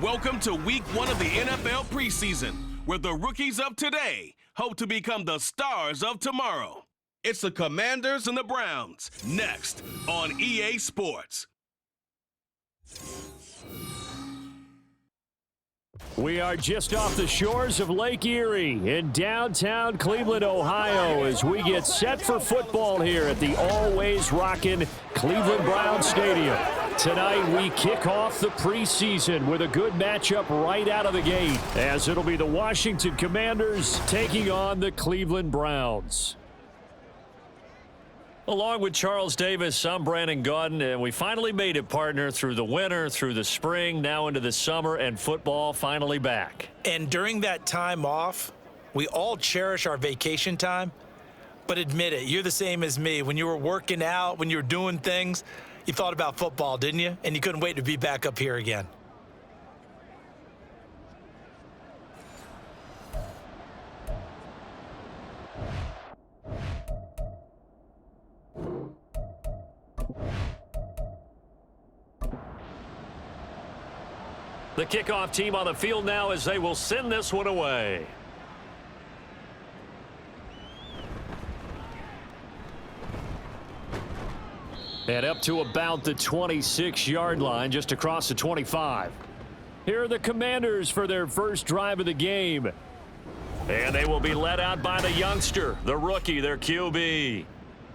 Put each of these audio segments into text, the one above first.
Welcome to week 1 of the NFL preseason, where the rookies of today hope to become the stars of tomorrow. It's the Commanders and the Browns, next on EA Sports. We are just off the shores of Lake Erie in downtown Cleveland, Ohio, as we get set for football here at the always rockin' Cleveland Browns Stadium. Tonight, we kick off the preseason with a good matchup right out of the gate, as it'll be the Washington Commanders taking on the Cleveland Browns. Along with Charles Davis, I'm Brandon Gaudin, and we finally made it, partner, through the winter, through the spring, now into the summer, and football finally back. And during that time off, we all cherish our vacation time. But admit it, you're the same as me. When you were working out, when you were doing things, you thought about football, didn't you? And you couldn't wait to be back up here again. The kickoff team on the field now as they will send this one away. And up to about the 26-yard line, just across the 25. Here are the Commanders for their first drive of the game. And they will be led out by the youngster, the rookie, their QB.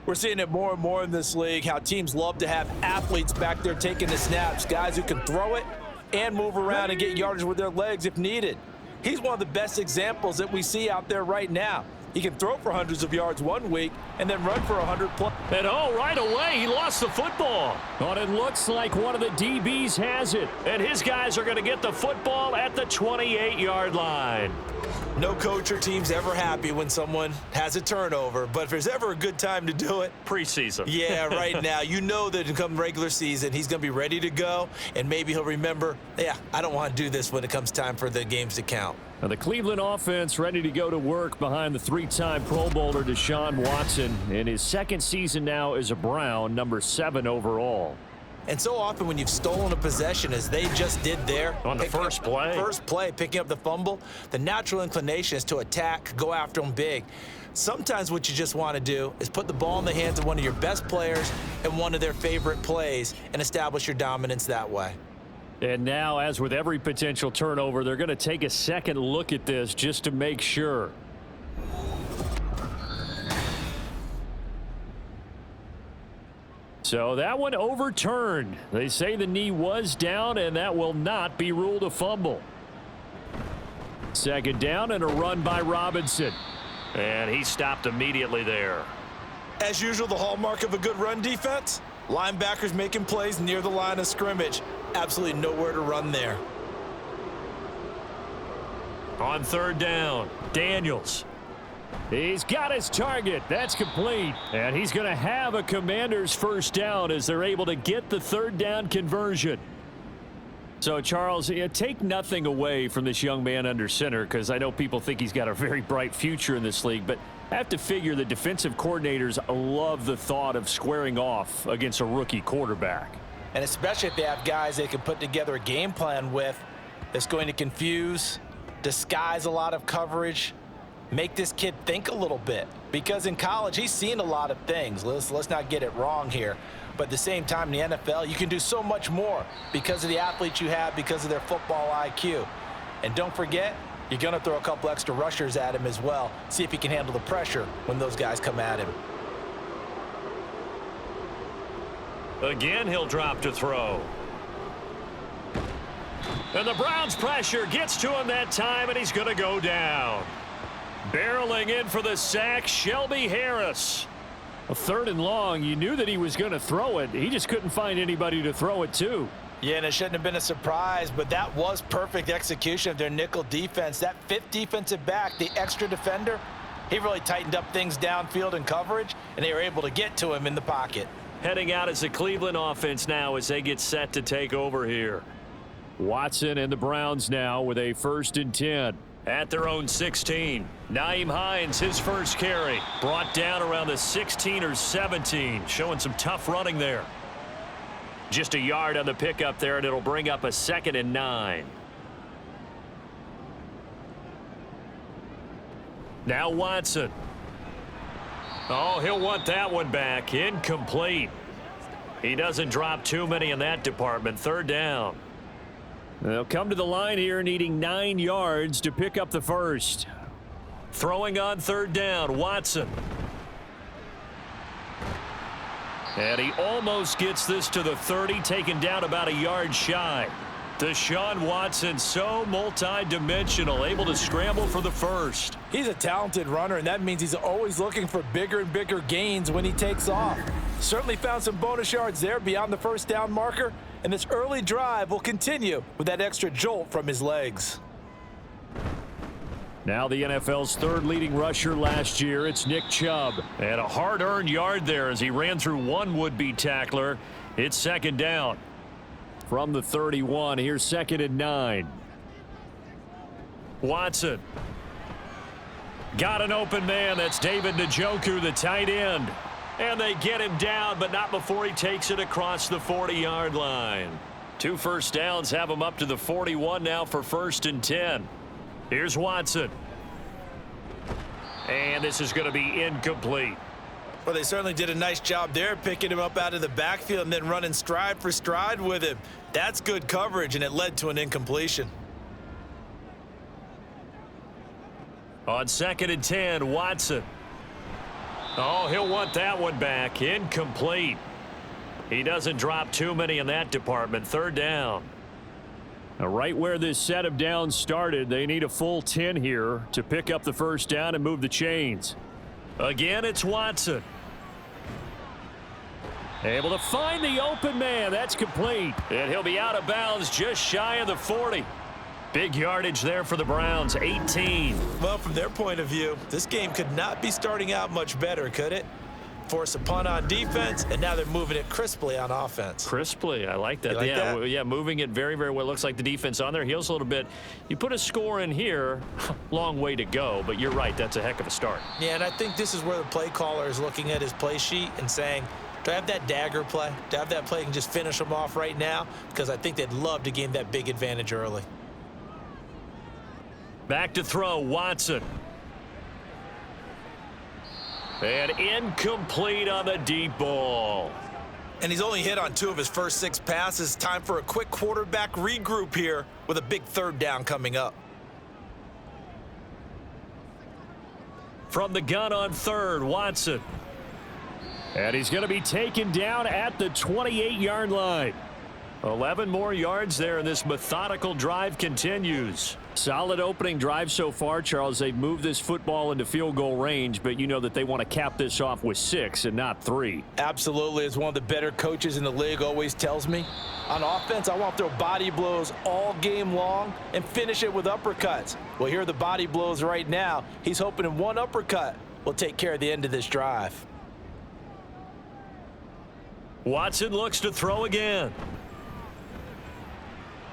We're seeing it more and more in this league, how teams love to have athletes back there taking the snaps, guys who can throw it and move around and get yardage with their legs if needed. He's one of the best examples that we see out there right now. He can throw for hundreds of yards one week and then run for 100+. And right away, he lost the football. But it looks like one of the DBs has it. And his guys are going to get the football at the 28-yard line. No coach or team's ever happy when someone has a turnover, but if there's ever a good time to do it, preseason. Yeah, right now. You know that in come regular season, he's going to be ready to go, and maybe he'll remember, yeah, I don't want to do this when it comes time for the games to count. Now the Cleveland offense ready to go to work behind the 3-time Pro Bowler Deshaun Watson in his second season now as a Brown, number 7 overall. And so often when you've stolen a possession, as they just did there, on the first play, picking up the fumble, the natural inclination is to attack, go after them big. Sometimes what you just want to do is put the ball in the hands of one of your best players and one of their favorite plays and establish your dominance that way. And now, as with every potential turnover, they're going to take a second look at this just to make sure. So that one overturned. They say the knee was down, and that will not be ruled a fumble. Second down and a run by Robinson. And he stopped immediately there. As usual, the hallmark of a good run defense, linebackers making plays near the line of scrimmage. Absolutely nowhere to run there. On third down, Daniels. He's got his target. That's complete. And he's going to have a Commander's first down as they're able to get the third down conversion. So, Charles, take nothing away from this young man under center, because I know people think he's got a very bright future in this league, but I have to figure the defensive coordinators love the thought of squaring off against a rookie quarterback. And especially if they have guys they can put together a game plan with that's going to confuse, disguise a lot of coverage, make this kid think a little bit. Because in college, he's seen a lot of things. Let's not get it wrong here. But at the same time, in the NFL, you can do so much more because of the athletes you have, because of their football IQ. And don't forget, you're going to throw a couple extra rushers at him as well. See if he can handle the pressure when those guys come at him. Again, he'll drop to throw. And the Browns' pressure gets to him that time, and he's going to go down. Barreling in for the sack, Shelby Harris. A third and long, you knew that he was going to throw it. He just couldn't find anybody to throw it to. Yeah, and it shouldn't have been a surprise, but that was perfect execution of their nickel defense. That fifth defensive back, the extra defender, he really tightened up things downfield in coverage, and they were able to get to him in the pocket. Heading out as the Cleveland offense now as they get set to take over here. Watson and the Browns now with a 1st and 10. At their own 16. Nyheim Hines, his first carry. Brought down around the 16 or 17. Showing some tough running there. Just a yard on the pickup there, and it'll bring up a 2nd and 9. Now Watson. Oh, he'll want that one back. Incomplete. He doesn't drop too many in that department. Third down. They'll come to the line here needing 9 yards to pick up the first. Throwing on third down, Watson. And he almost gets this to the 30, taken down about a yard shy. Deshaun Watson, so multi-dimensional, able to scramble for the first. He's a talented runner, and that means he's always looking for bigger and bigger gains when he takes off. Certainly found some bonus yards there beyond the first down marker, and this early drive will continue with that extra jolt from his legs. Now the NFL's third leading rusher last year, it's Nick Chubb. And a hard-earned yard there as he ran through one would-be tackler. It's second down. From the 31, here's 2nd and 9. Watson. Got an open man. That's David Njoku, the tight end. And they get him down, but not before he takes it across the 40-yard line. 2 first downs have him up to the 41 now for 1st and 10. Here's Watson. And this is going to be incomplete. Well, they certainly did a nice job there, picking him up out of the backfield and then running stride for stride with him. That's good coverage, and it led to an incompletion. On 2nd and 10, Watson. Oh, he'll want that one back. Incomplete. He doesn't drop too many in that department. Third down. Now, right where this set of downs started, they need a full 10 here to pick up the first down and move the chains. Again, it's Watson. Able to find the open man. That's complete. And he'll be out of bounds just shy of the 40. Big yardage there for the Browns, 18. Well, from their point of view, this game could not be starting out much better, could it? Force a punt on defense, and now they're moving it crisply on offense. Crisply, I like that. Yeah, moving it very, very well. Looks like the defense on their heels a little bit. You put a score in here, long way to go, but you're right, that's a heck of a start. Yeah, and I think this is where the play caller is looking at his play sheet and saying, do I have that dagger play? Do I have that play and can just finish them off right now? Because I think they'd love to gain that big advantage early. Back to throw, Watson. And incomplete on the deep ball. And he's only hit on 2 of his first 6 passes. Time for a quick quarterback regroup here with a big third down coming up. From the gun on third, Watson. And he's going to be taken down at the 28-yard line. 11 more yards there, and this methodical drive continues. Solid opening drive so far, Charles. They've moved this football into field goal range, but you know that they want to cap this off with 6 and not 3. Absolutely. As one of the better coaches in the league always tells me, on offense, I want to throw body blows all game long and finish it with uppercuts. Well, here are the body blows right now. He's hoping in one uppercut will take care of the end of this drive. Watson looks to throw again.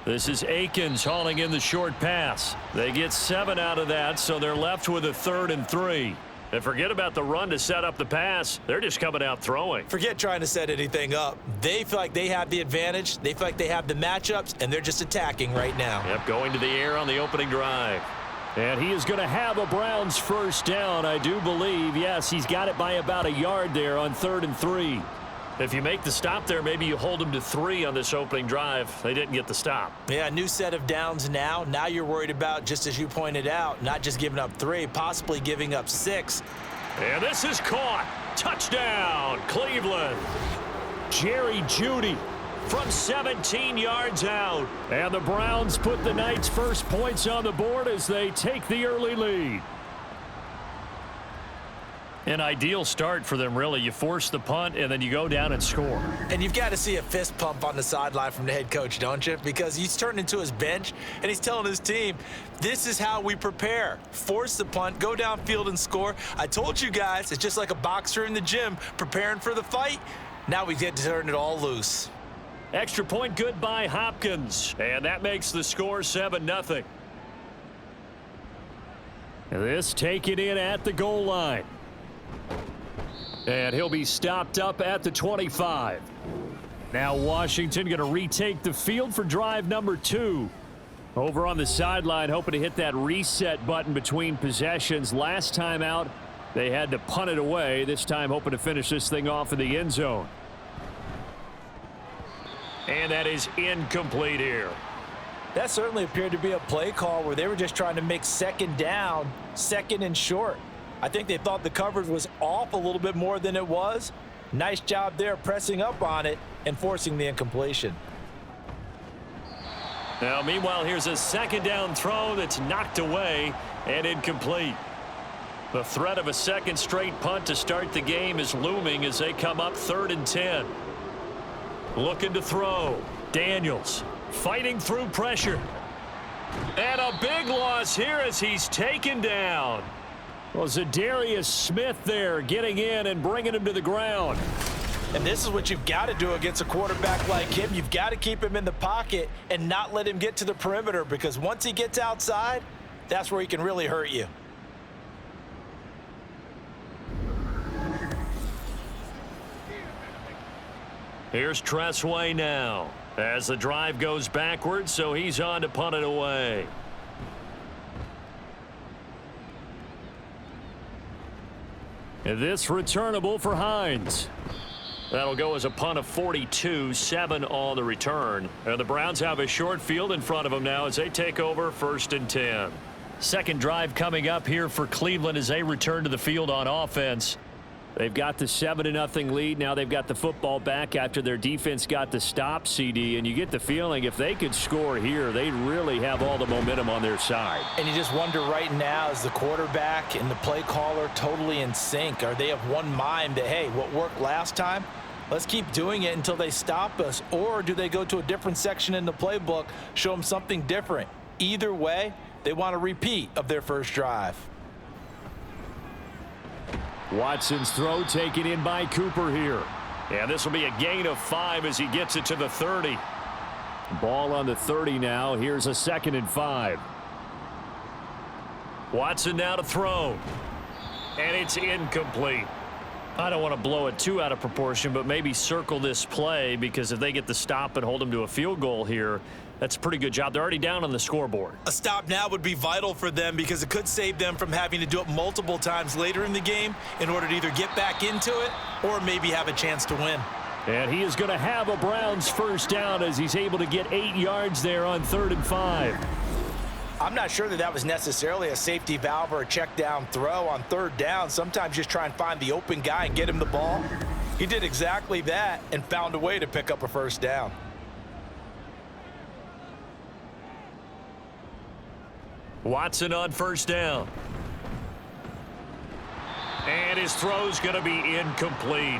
This is Akins hauling in the short pass. They get 7 out of that, so they're left with a 3rd and 3. And forget about the run to set up the pass. They're just coming out throwing. Forget trying to set anything up. They feel like they have the advantage. They feel like they have the matchups, and they're just attacking right now. Yep, going to the air on the opening drive. And he is going to have a Browns first down, I do believe. Yes, he's got it by about a yard there on 3rd and 3. If you make the stop there, maybe you hold them to 3 on this opening drive. They didn't get the stop. Yeah, a new set of downs now. Now you're worried about, just as you pointed out, not just giving up 3, possibly giving up 6. And this is caught. Touchdown, Cleveland. Jerry Jeudy from 17 yards out. And the Browns put the Knights' first points on the board as they take the early lead. An ideal start for them, really. You force the punt, and then you go down and score. And you've got to see a fist pump on the sideline from the head coach, don't you? Because he's turned into his bench, and he's telling his team, this is how we prepare. Force the punt, go downfield and score. I told you guys, it's just like a boxer in the gym preparing for the fight. Now we get to turn it all loose. Extra point good by Hopkins, and that makes the score 7-0. This taken in at the goal line. And he'll be stopped up at the 25. Now Washington going to retake the field for drive number 2. Over on the sideline, hoping to hit that reset button between possessions. Last time out, they had to punt it away. This time, hoping to finish this thing off in the end zone. And that is incomplete here. That certainly appeared to be a play call where they were just trying to make second down, second and short. I think they thought the coverage was off a little bit more than it was. Nice job there pressing up on it and forcing the incompletion. Now, meanwhile, here's a second down throw that's knocked away and incomplete. The threat of a second straight punt to start the game is looming as they come up 3rd and 10. Looking to throw. Daniels fighting through pressure. And a big loss here as he's taken down. Well, Zadarius Smith there getting in and bringing him to the ground. And this is what you've got to do against a quarterback like him. You've got to keep him in the pocket and not let him get to the perimeter, because once he gets outside, that's where he can really hurt you. Here's Tressway now as the drive goes backwards, so he's on to punt it away. And this returnable for Hines. That'll go as a punt of 42, 7 on the return. And the Browns have a short field in front of them now as they take over 1st and 10. Second drive coming up here for Cleveland as they return to the field on offense. They've got the 7-0 lead. Now they've got the football back after their defense got the stop, CD. And you get the feeling if they could score here, they really have all the momentum on their side. And you just wonder right now, is the quarterback and the play caller totally in sync? Are they of one mind that, hey, what worked last time, let's keep doing it until they stop us? Or do they go to a different section in the playbook, show them something different? Either way, they want a repeat of their first drive. Watson's throw taken in by Cooper here. And this will be a gain of 5 as he gets it to the 30. Ball on the 30 now. Here's a 2nd and 5. Watson now to throw. And it's incomplete. I don't want to blow it too out of proportion, but maybe circle this play, because if they get the stop and hold them to a field goal here, that's a pretty good job. They're already down on the scoreboard. A stop now would be vital for them, because it could save them from having to do it multiple times later in the game in order to either get back into it or maybe have a chance to win. And he is going to have a Browns first down as he's able to get 8 yards there on 3rd and 5. I'm not sure that was necessarily a safety valve or a check down throw on 3rd down. Sometimes just try and find the open guy and get him the ball. He did exactly that and found a way to pick up a first down. Watson on first down. And his throw's going to be incomplete.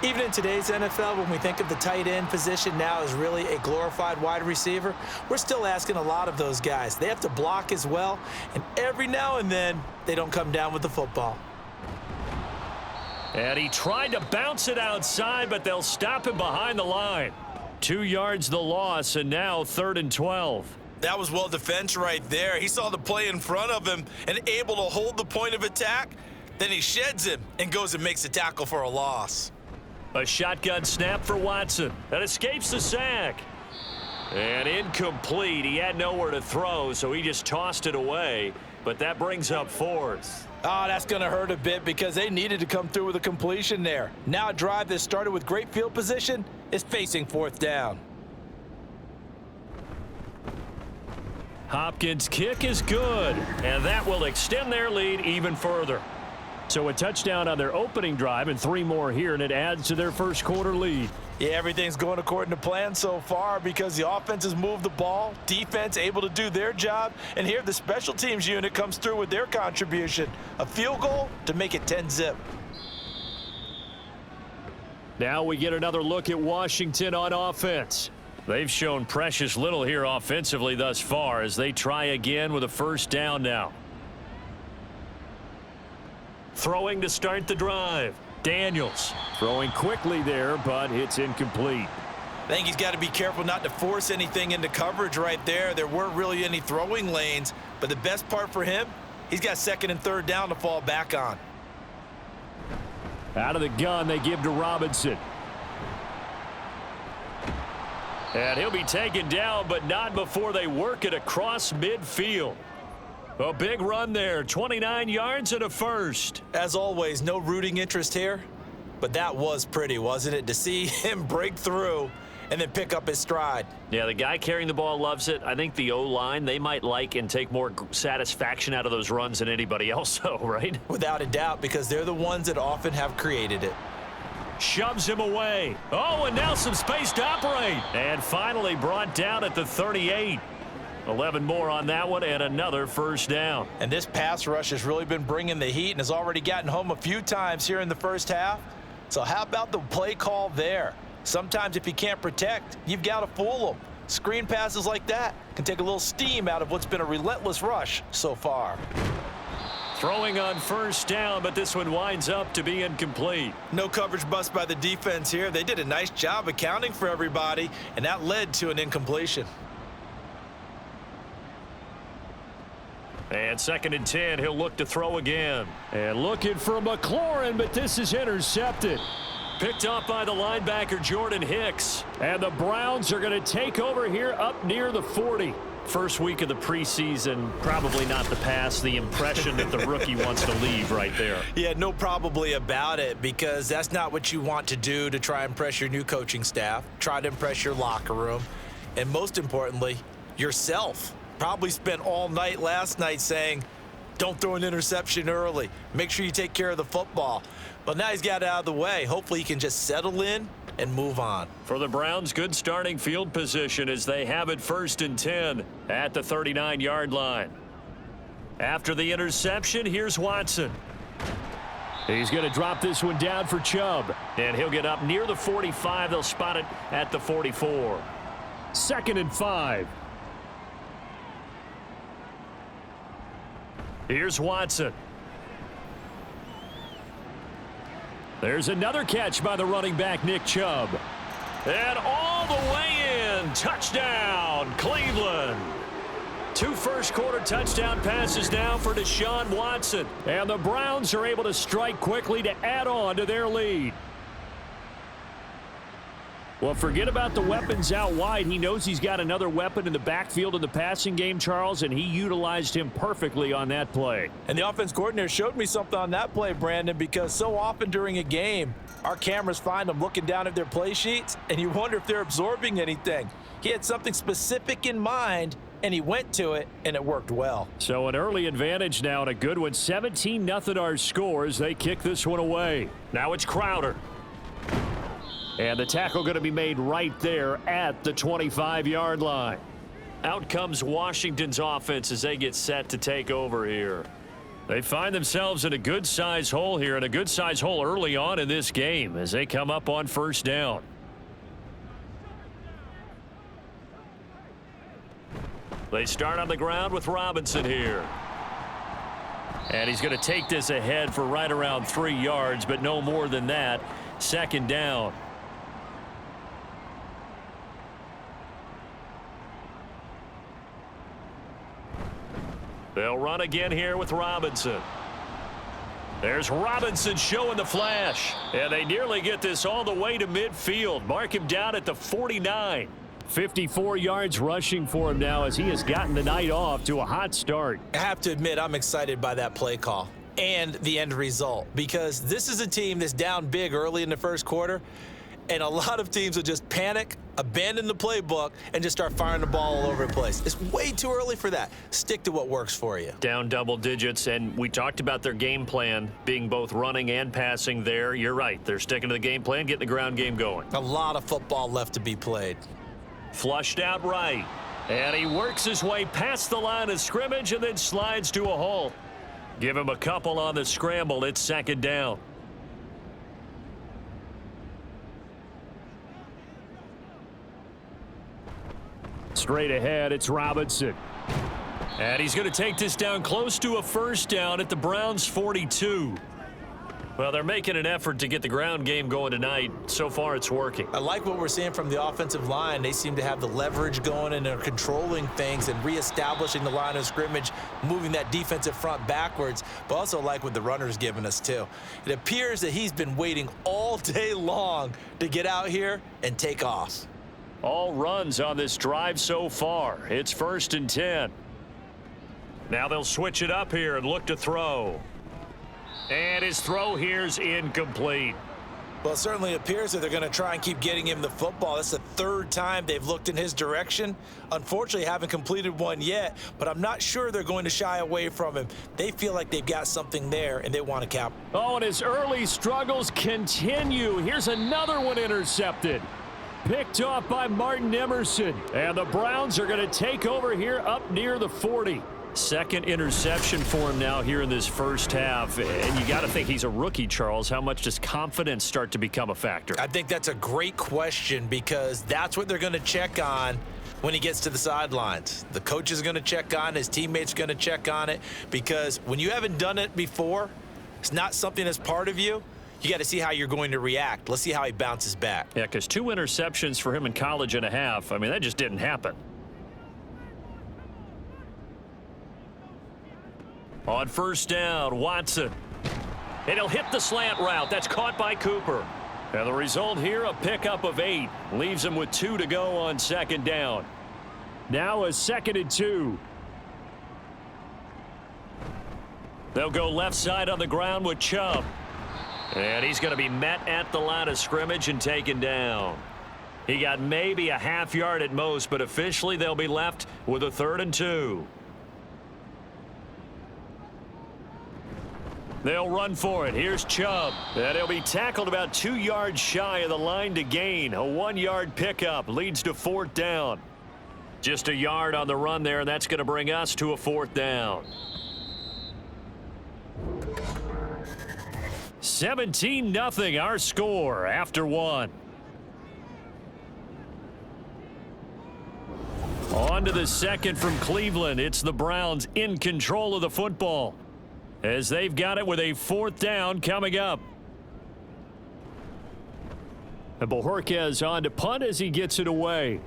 Even in today's NFL, when we think of the tight end position now as really a glorified wide receiver, we're still asking a lot of those guys. They have to block as well, and every now and then, they don't come down with the football. And he tried to bounce it outside, but they'll stop him behind the line. 2 yards the loss, and now 3rd and 12. That was well defense right there. He saw the play in front of him and able to hold the point of attack. Then he sheds him and goes and makes a tackle for a loss. A shotgun snap for Watson. That escapes the sack. And incomplete. He had nowhere to throw, so he just tossed it away. But that brings up 4th. Oh, that's going to hurt a bit, because they needed to come through with a completion there. Now a drive that started with great field position is facing 4th down. Hopkins' kick is good, and that will extend their lead even further. So a touchdown on their opening drive and 3 more here, and it adds to their first quarter lead. Yeah, everything's going according to plan so far, because the offense has moved the ball, defense able to do their job, and here the special teams unit comes through with their contribution. A field goal to make it 10-zip. Now we get another look at Washington on offense. They've shown precious little here offensively thus far as they try again with a first down now. Throwing to start the drive. Daniels throwing quickly there, but it's incomplete. I think he's got to be careful not to force anything into coverage right there. There weren't really any throwing lanes, but the best part for him, he's got 2nd and 3rd down to fall back on. Out of the gun, they give to Robinson. And he'll be taken down, but not before they work it across midfield. A big run there, 29 yards and a first. As always, no rooting interest here, but that was pretty, wasn't it? To see him break through and then pick up his stride. Yeah, the guy carrying the ball loves it. I think the O-line, they might like and take more satisfaction out of those runs than anybody else, though, right? Without a doubt, because they're the ones that often have created it. Shoves him away. Oh, and now some space to operate. And finally brought down at the 38. 11 more on that one and another first down. And this pass rush has really been bringing the heat and has already gotten home a few times here in the first half. So how about the play call there? Sometimes if you can't protect, you've got to fool them. Screen passes like that can take a little steam out of what's been a relentless rush so far. Throwing on first down, but this one winds up to be incomplete. No coverage bust by the defense here. They did a nice job accounting for everybody, and that led to an incompletion. And 2nd and 10, he'll look to throw again. And looking for McLaurin, but this is intercepted. Picked off by the linebacker, Jordan Hicks. And the Browns are going to take over here up near the 40. First week of the preseason, probably not the pass, the impression that the rookie wants to leave right there. Yeah, no probably about it, because that's not what you want to do to try and impress your new coaching staff, try to impress your locker room, and most importantly, yourself. Probably spent all night last night saying, don't throw an interception early. Make sure you take care of the football. But now he's got it out of the way. Hopefully he can just settle in and move on. For the Browns, good starting field position as they have it 1st and 10 at the 39-yard line. After the interception, here's Watson. He's going to drop this one down for Chubb. And he'll get up near the 45. They'll spot it at the 44. 2nd and 5. Here's Watson. There's another catch by the running back, Nick Chubb. And all the way in. Touchdown, Cleveland. 2 first-quarter touchdown passes now for Deshaun Watson. And the Browns are able to strike quickly to add on to their lead. Well, forget about the weapons out wide. He knows he's got another weapon in the backfield in the passing game, Charles, and he utilized him perfectly on that play. And the offense coordinator showed me something on that play, Brandon, because so often during a game, our cameras find them looking down at their play sheets, and you wonder if they're absorbing anything. He had something specific in mind, and he went to it, and it worked well. So an early advantage now and a good one. 17-0 our score as they kick this one away. Now it's Crowder. And the tackle going to be made right there at the 25-yard line. Out comes Washington's offense as they get set to take over here. They find themselves in a good-sized hole here, and a good-sized hole early on in this game as they come up on first down. They start on the ground with Robinson here. And he's going to take this ahead for right around 3 yards, but no more than that. 2nd down. They'll run again here with Robinson. There's Robinson showing the flash. And they nearly get this all the way to midfield. Mark him down at the 49. 54 yards rushing for him now as he has gotten the night off to a hot start. I have to admit, I'm excited by that play call and the end result, because this is a team that's down big early in the first quarter, and a lot of teams will just panic, abandon the playbook, and just start firing the ball all over the place. It's way too early for that. Stick to what works for you. Down double digits, and we talked about their game plan being both running and passing there. You're right. They're sticking to the game plan, getting the ground game going. A lot of football left to be played. Flushed out right. And he works his way past the line of scrimmage and then slides to a halt. Give him a couple on the scramble. It's 2nd down. Straight ahead, it's Robinson. And he's going to take this down close to a first down at the Browns' 42. Well, they're making an effort to get the ground game going tonight. So far, it's working. I like what we're seeing from the offensive line. They seem to have the leverage going, and they're controlling things and reestablishing the line of scrimmage, moving that defensive front backwards, but also like what the runner's giving us, too. It appears that he's been waiting all day long to get out here and take off. All runs on this drive so far. It's 1st and 10. Now they'll switch it up here and look to throw. And his throw here's incomplete. Well, it certainly appears that they're going to try and keep getting him the football. That's the 3rd time they've looked in his direction. Unfortunately, haven't completed one yet, but I'm not sure they're going to shy away from him. They feel like they've got something there, and they want to cap. Oh, and his early struggles continue. Here's another one intercepted. Picked off by Martin Emerson. And the Browns are going to take over here up near the 40. Second interception for him now here in this first half. And you got to think he's a rookie, Charles. How much does confidence start to become a factor? I think that's a great question because that's what they're going to check on when he gets to the sidelines. The coach is going to check on it. His teammates are going to check on it because when you haven't done it before, it's not something that's part of you. You got to see how you're going to react. Let's see how he bounces back. Yeah, because 2 interceptions for him in college and a half. I mean, that just didn't happen. On 1st down, Watson. And he'll hit the slant route. That's caught by Cooper. And the result here, a pickup of 8. Leaves him with 2 to go on 2nd down. Now a 2nd and 2. They'll go left side on the ground with Chubb. And he's going to be met at the line of scrimmage and taken down. He got maybe a half yard at most, but officially they'll be left with a 3rd and 2. They'll run for it. Here's Chubb. And he'll be tackled about 2 yards shy of the line to gain. A 1-yard pickup leads to 4th down. Just a yard on the run there, and that's going to bring us to a 4th down. 17-0 our score after 1. On to the 2nd from Cleveland. It's the Browns in control of the football, as they've got it with a 4th down coming up. And Bojorquez on to punt as he gets it away.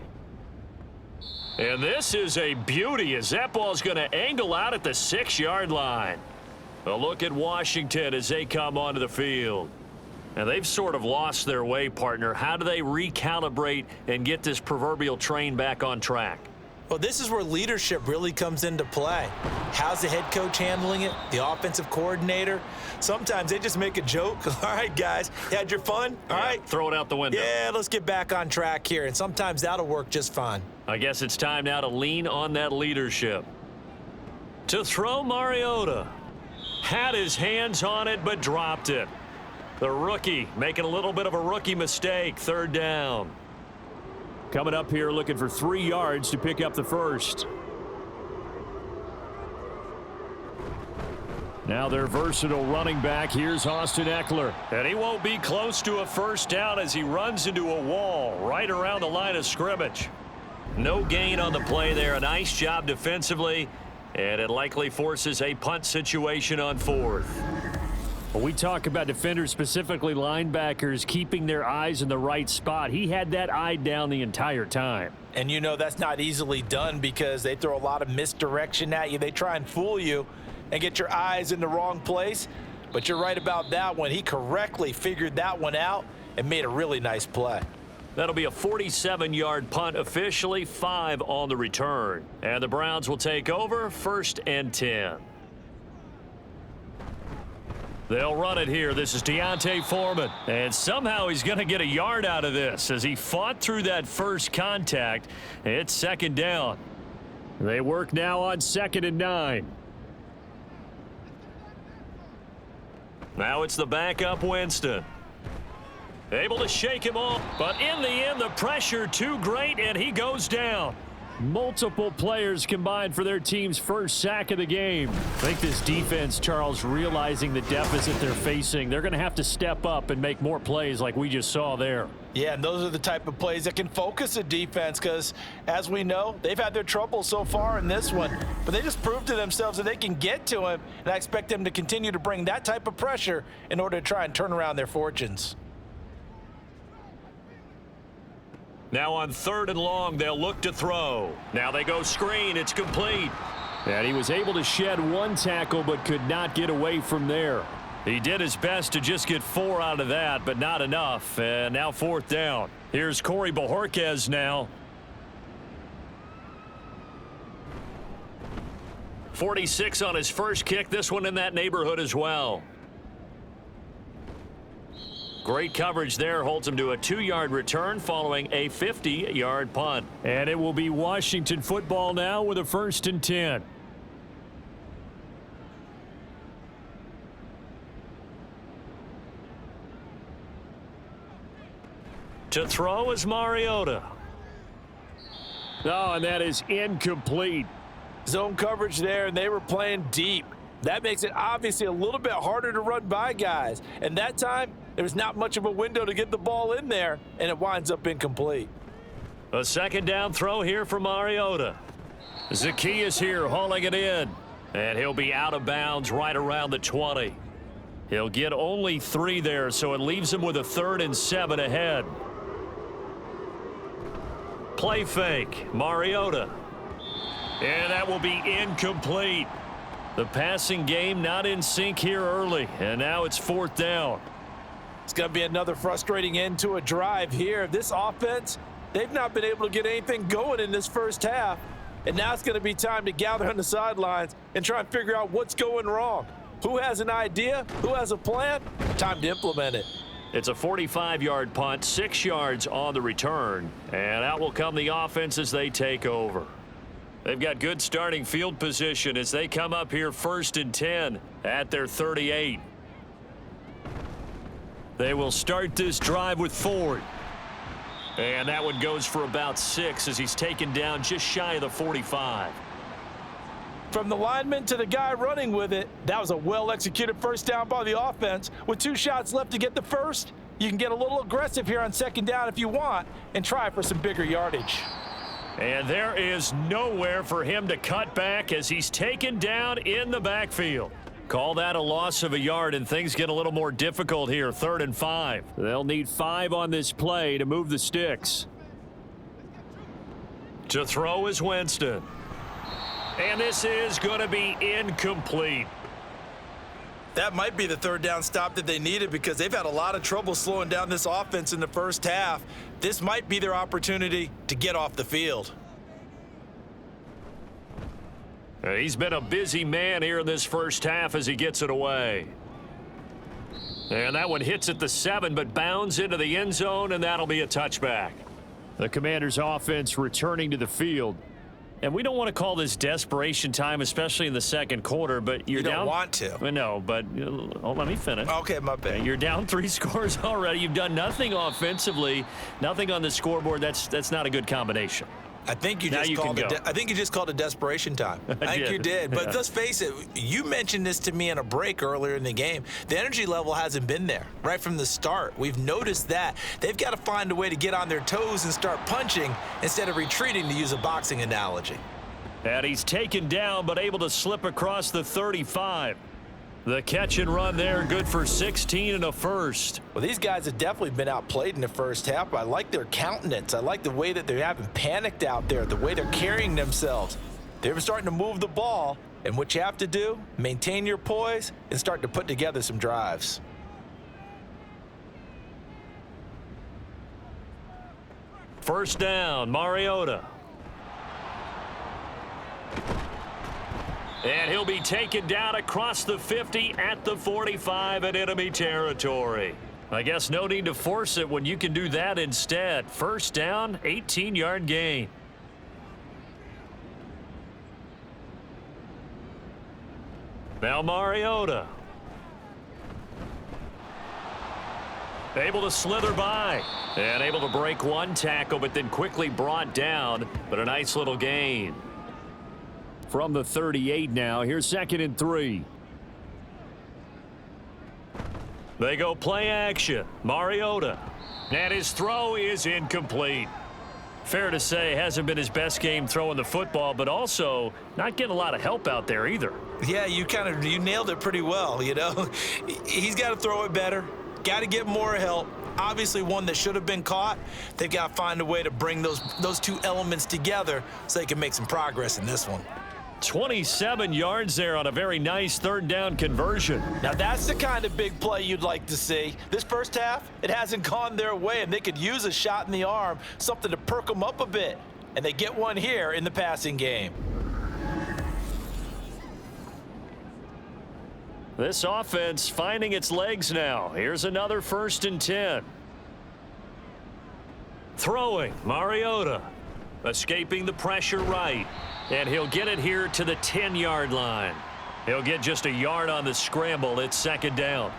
And this is a beauty as that ball's going to angle out at the 6-yard line. A look at Washington as they come onto the field. And they've sort of lost their way, partner. How do they recalibrate and get this proverbial train back on track? Well, this is where leadership really comes into play. How's the head coach handling it? The offensive coordinator? Sometimes they just make a joke. All right, guys, you had your fun? All right. Throw it out the window. Yeah, let's get back on track here. And sometimes that'll work just fine. I guess it's time now to lean on that leadership. To throw, Mariota. Had his hands on it, but dropped it. The rookie making a little bit of a rookie mistake. 3rd down. Coming up here looking for 3 yards to pick up the 1st. Now their versatile running back. Here's Austin Eckler. And he won't be close to a 1st down as he runs into a wall right around the line of scrimmage. No gain on the play there. A nice job defensively. And it likely forces a punt situation on 4th. When we talk about defenders, specifically linebackers, keeping their eyes in the right spot, he had that eye down the entire time. And you know that's not easily done because they throw a lot of misdirection at you. They try and fool you and get your eyes in the wrong place. But you're right about that one. He correctly figured that one out and made a really nice play. That'll be a 47-yard punt, officially 5 on the return. And the Browns will take over 1st and 10. They'll run it here. This is Deontay Foreman. And somehow he's going to get a yard out of this as he fought through that first contact. It's 2nd down. They work now on 2nd and 9. Now it's the backup Winston. Able to shake him off, but in the end, the pressure too great, and he goes down. Multiple players combined for their team's first sack of the game. I think this defense, Charles, realizing the deficit they're facing, they're going to have to step up and make more plays like we just saw there. Yeah, and those are the type of plays that can focus a defense because, as we know, they've had their trouble so far in this one. But they just proved to themselves that they can get to him, and I expect them to continue to bring that type of pressure in order to try and turn around their fortunes. Now on 3rd and long, they'll look to throw. Now they go screen. It's complete. And he was able to shed one tackle but could not get away from there. He did his best to just get 4 out of that, but not enough. And now 4th down. Here's Corey Bojorquez now. 46 on his first kick. This one in that neighborhood as well. Great coverage there. Holds him to a 2-yard return following a 50-yard punt. And it will be Washington football now with a 1st and 10. To throw is Mariota. Oh, and that is incomplete. Zone coverage there, and they were playing deep. That makes it obviously a little bit harder to run by guys. And that time, there was not much of a window to get the ball in there, and it winds up incomplete. A 2nd down throw here for Mariota. Zacchaeus here hauling it in. And he'll be out of bounds right around the 20. He'll get only 3 there, so it leaves him with a 3rd and 7 ahead. Play fake, Mariota. And that will be incomplete. The passing game not in sync here early, and now it's 4th down. It's going to be another frustrating end to a drive here. This offense, they've not been able to get anything going in this first half. And now it's going to be time to gather on the sidelines and try and figure out what's going wrong. Who has an idea? Who has a plan? Time to implement it. It's a 45-yard punt, 6 yards on the return. And out will come the offense as they take over. They've got good starting field position as they come up here 1st and 10 at their 38. They will start this drive with Ford. And that one goes for about 6 as he's taken down just shy of the 45. From the lineman to the guy running with it, that was a well-executed first down by the offense. With 2 shots left to get the first, you can get a little aggressive here on 2nd down if you want and try for some bigger yardage. And there is nowhere for him to cut back as he's taken down in the backfield. Call that a loss of a yard, and things get a little more difficult here. 3rd and 5. They'll need 5 on this play to move the sticks. To throw is Winston. And this is going to be incomplete. That might be the 3rd down stop that they needed because they've had a lot of trouble slowing down this offense in the first half. This might be their opportunity to get off the field. He's been a busy man here in this first half as he gets it away. And that one hits at the 7, but bounds into the end zone, and that'll be a touchback. The Commanders' offense returning to the field. And we don't want to call this desperation time, especially in the 2nd quarter, but you're down. You don't want to. No, but let me finish. Okay, my bad. You're down 3 scores already. You've done nothing offensively, nothing on the scoreboard. That's not a good combination. I think you just called it desperation time. I think you did. But let's face it, you mentioned this to me in a break earlier in the game. The energy level hasn't been there right from the start. We've noticed that. They've got to find a way to get on their toes and start punching instead of retreating, to use a boxing analogy. And he's taken down but able to slip across the 35. The catch and run there, good for 16 and a first. Well, these guys have definitely been outplayed in the first half. I like their countenance. I like the way that they haven't panicked out there, the way they're carrying themselves. They're starting to move the ball, and what you have to do, maintain your poise and start to put together some drives. First down, Mariota. And he'll be taken down across the 50 at the 45 in enemy territory. I guess no need to force it when you can do that instead. First down, 18-yard gain. Now Mariota. Able to slither by. And able to break 1 tackle, but then quickly brought down. But a nice little gain. From the 38 now, here's 2nd and 3. They go play action. Mariota. And his throw is incomplete. Fair to say, hasn't been his best game throwing the football, but also not getting a lot of help out there either. Yeah, you nailed it pretty well, you know. He's got to throw it better. Got to get more help. Obviously one that should have been caught. They've got to find a way to bring those 2 elements together so they can make some progress in this one. 27 yards there on a very nice third down conversion. Now that's the kind of big play you'd like to see. This first half, it hasn't gone their way, and they could use a shot in the arm, something to perk them up a bit. And they get one here in the passing game. This offense finding its legs now. Here's another 1st and 10. Throwing, Mariota. Escaping the pressure right. And he'll get it here to the 10-yard line. He'll get just a yard on the scramble. It's 2nd down.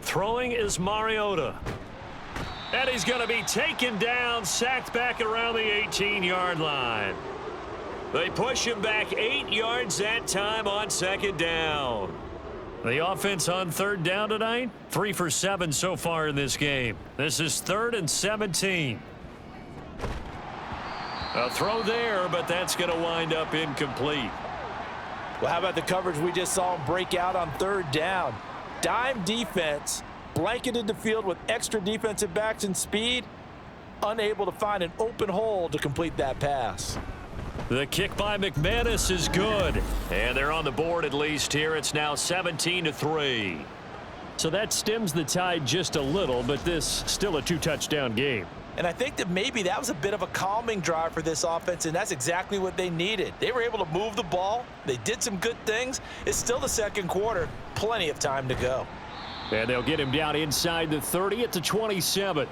Throwing is Mariota. And he's going to be taken down, sacked back around the 18-yard line. They push him back 8 yards that time on 2nd down. The offense on 3rd down tonight, 3 for 7 so far in this game. This is 3rd and 17. A throw there, but that's going to wind up incomplete. Well, how about the coverage we just saw him break out on 3rd down? Dime defense, blanketed the field with extra defensive backs and speed, unable to find an open hole to complete that pass. The kick by McManus is good. And they're on the board at least here. It's now 17-3. So that stems the tide just a little, but this still a 2-touchdown game. And I think that maybe that was a bit of a calming drive for this offense, and that's exactly what they needed. They were able to move the ball. They did some good things. It's still the 2nd quarter. Plenty of time to go. And they'll get him down inside the 30 at the 27.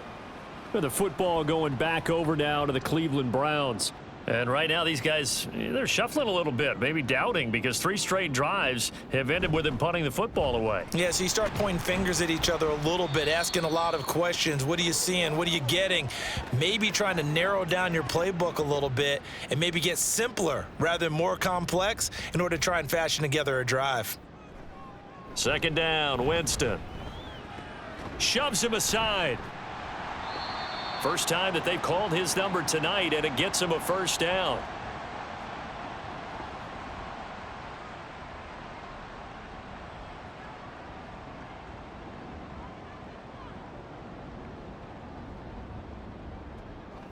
With the football going back over now to the Cleveland Browns. And right now these guys, they're shuffling a little bit, maybe doubting, because 3 straight drives have ended with them punting the football away. Yeah, so you start pointing fingers at each other a little bit, asking a lot of questions. What are you seeing? What are you getting? Maybe trying to narrow down your playbook a little bit and maybe get simpler rather than more complex in order to try and fashion together a drive. 2nd down, Winston. Shoves him aside. First time that they've called his number tonight, and it gets him a 1st down.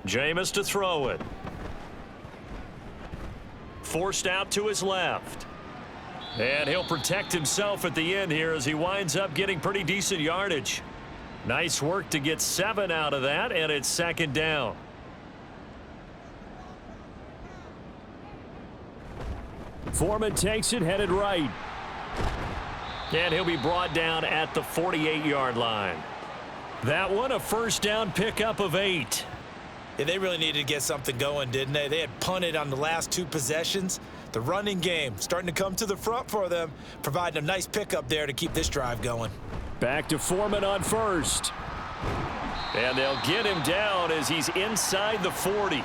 Jameis to throw it. Forced out to his left. And he'll protect himself at the end here as he winds up getting pretty decent yardage. Nice work to get 7 out of that, and it's 2nd down. Foreman takes it, headed right. And he'll be brought down at the 48-yard line. That one a 1st down pickup of 8. Yeah, they really needed to get something going, didn't they? They had punted on the last 2 possessions. The running game starting to come to the front for them, providing a nice pickup there to keep this drive going. Back to Foreman on 1st. And they'll get him down as he's inside the 40.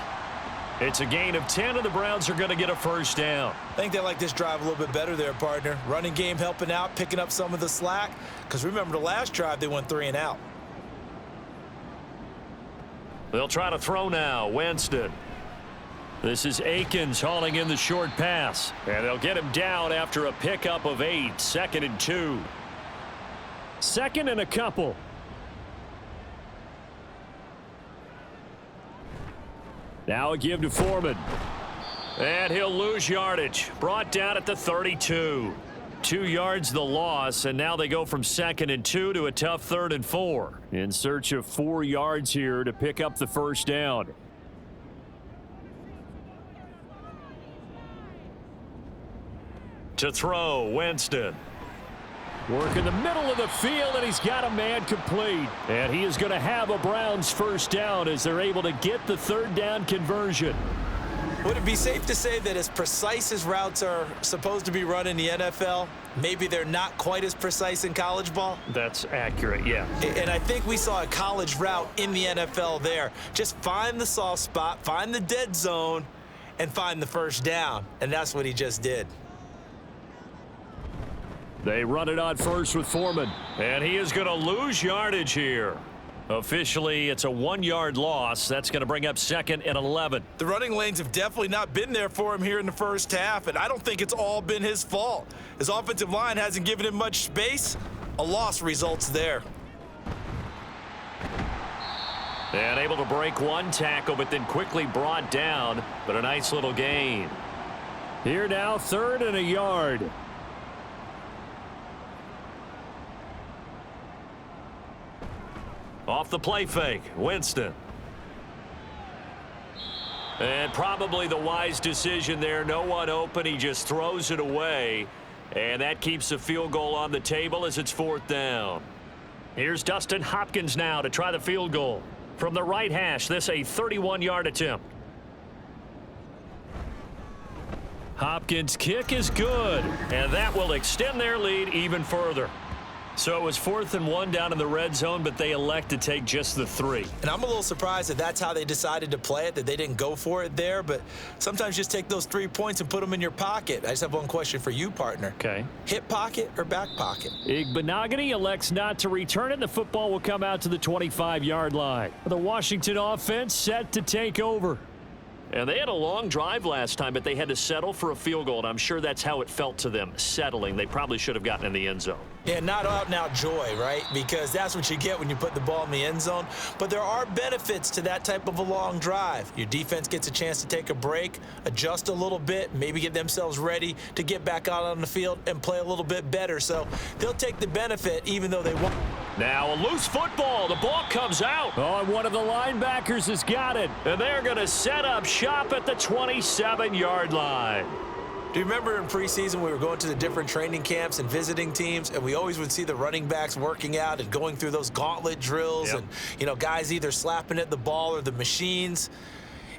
It's a gain of 10, and the Browns are going to get a 1st down. I think they like this drive a little bit better there, partner. Running game helping out, picking up some of the slack. Because remember, the last drive, they went 3 and out. They'll try to throw now. Winston. This is Akins hauling in the short pass. And they'll get him down after a pickup of 8. 2nd and 2. 2nd and a couple. Now a give to Foreman. And he'll lose yardage. Brought down at the 32. 2 yards the loss, and now they go from 2nd and 2 to a tough 3rd and 4. In search of 4 yards here to pick up the 1st down. To throw, Winston. Work in the middle of the field, and he's got a man complete. And he is going to have a Browns 1st down as they're able to get the 3rd down conversion. Would it be safe to say that as precise as routes are supposed to be run in the NFL, maybe they're not quite as precise in college ball? That's accurate, yeah. And I think we saw a college route in the NFL there. Just find the soft spot, find the dead zone, and find the 1st down. And that's what he just did. They run it on 1st with Foreman. And he is going to lose yardage here. Officially, it's a 1-yard loss. That's going to bring up 2nd and 11. The running lanes have definitely not been there for him here in the first half, and I don't think it's all been his fault. His offensive line hasn't given him much space. A loss results there. And able to break one tackle, but then quickly brought down. But a nice little gain. Here now, 3rd and a yard. Off the play fake, Winston. And probably the wise decision there. No one open. He just throws it away. And that keeps the field goal on the table as it's 4th down. Here's Dustin Hopkins now to try the field goal. From the right hash, this a 31-yard attempt. Hopkins' kick is good, and that will extend their lead even further. So it was 4th and 1 down in the red zone, but they elect to take just the 3. And I'm a little surprised that that's how they decided to play it, that they didn't go for it there. But sometimes just take those 3 points and put them in your pocket. I just have one question for you, partner. Okay. Hip pocket or back pocket? Igbenogany elects not to return it. The football will come out to the 25-yard line. The Washington offense set to take over. And they had a long drive last time, but they had to settle for a field goal, and I'm sure that's how it felt to them, settling. They probably should have gotten in the end zone. Yeah, not out-and-out joy, right? Because that's what you get when you put the ball in the end zone. But there are benefits to that type of a long drive. Your defense gets a chance to take a break, adjust a little bit, maybe get themselves ready to get back out on the field and play a little bit better. So they'll take the benefit even though they won't. Now a loose football. The ball comes out. Oh, and one of the linebackers has got it. And they're going to set up shop at the 27-yard line. Do you remember in preseason we were going to the different training camps and visiting teams, and we always would see the running backs working out and going through those gauntlet drills, and, you know, guys either slapping at the ball or the machines.